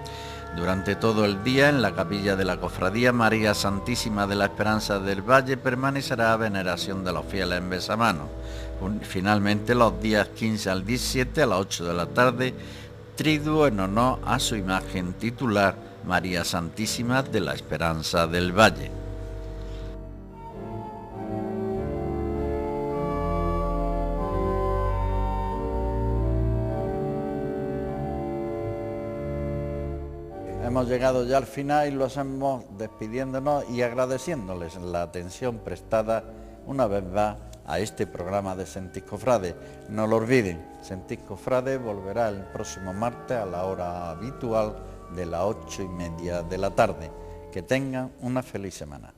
Durante todo el día en la capilla de la Cofradía María Santísima de la Esperanza del Valle permanecerá a veneración de los fieles en besamano. Finalmente, los días 15 al 17 a las 8 de la tarde, triduo en honor a su imagen titular María Santísima de la Esperanza del Valle. Hemos llegado ya al final y lo hacemos despidiéndonos y agradeciéndoles la atención prestada una vez más a este programa de Sentís Cofrade. No lo olviden, Sentís Cofrade volverá el próximo martes a la hora habitual de las 8:30 de la tarde. Que tengan una feliz semana.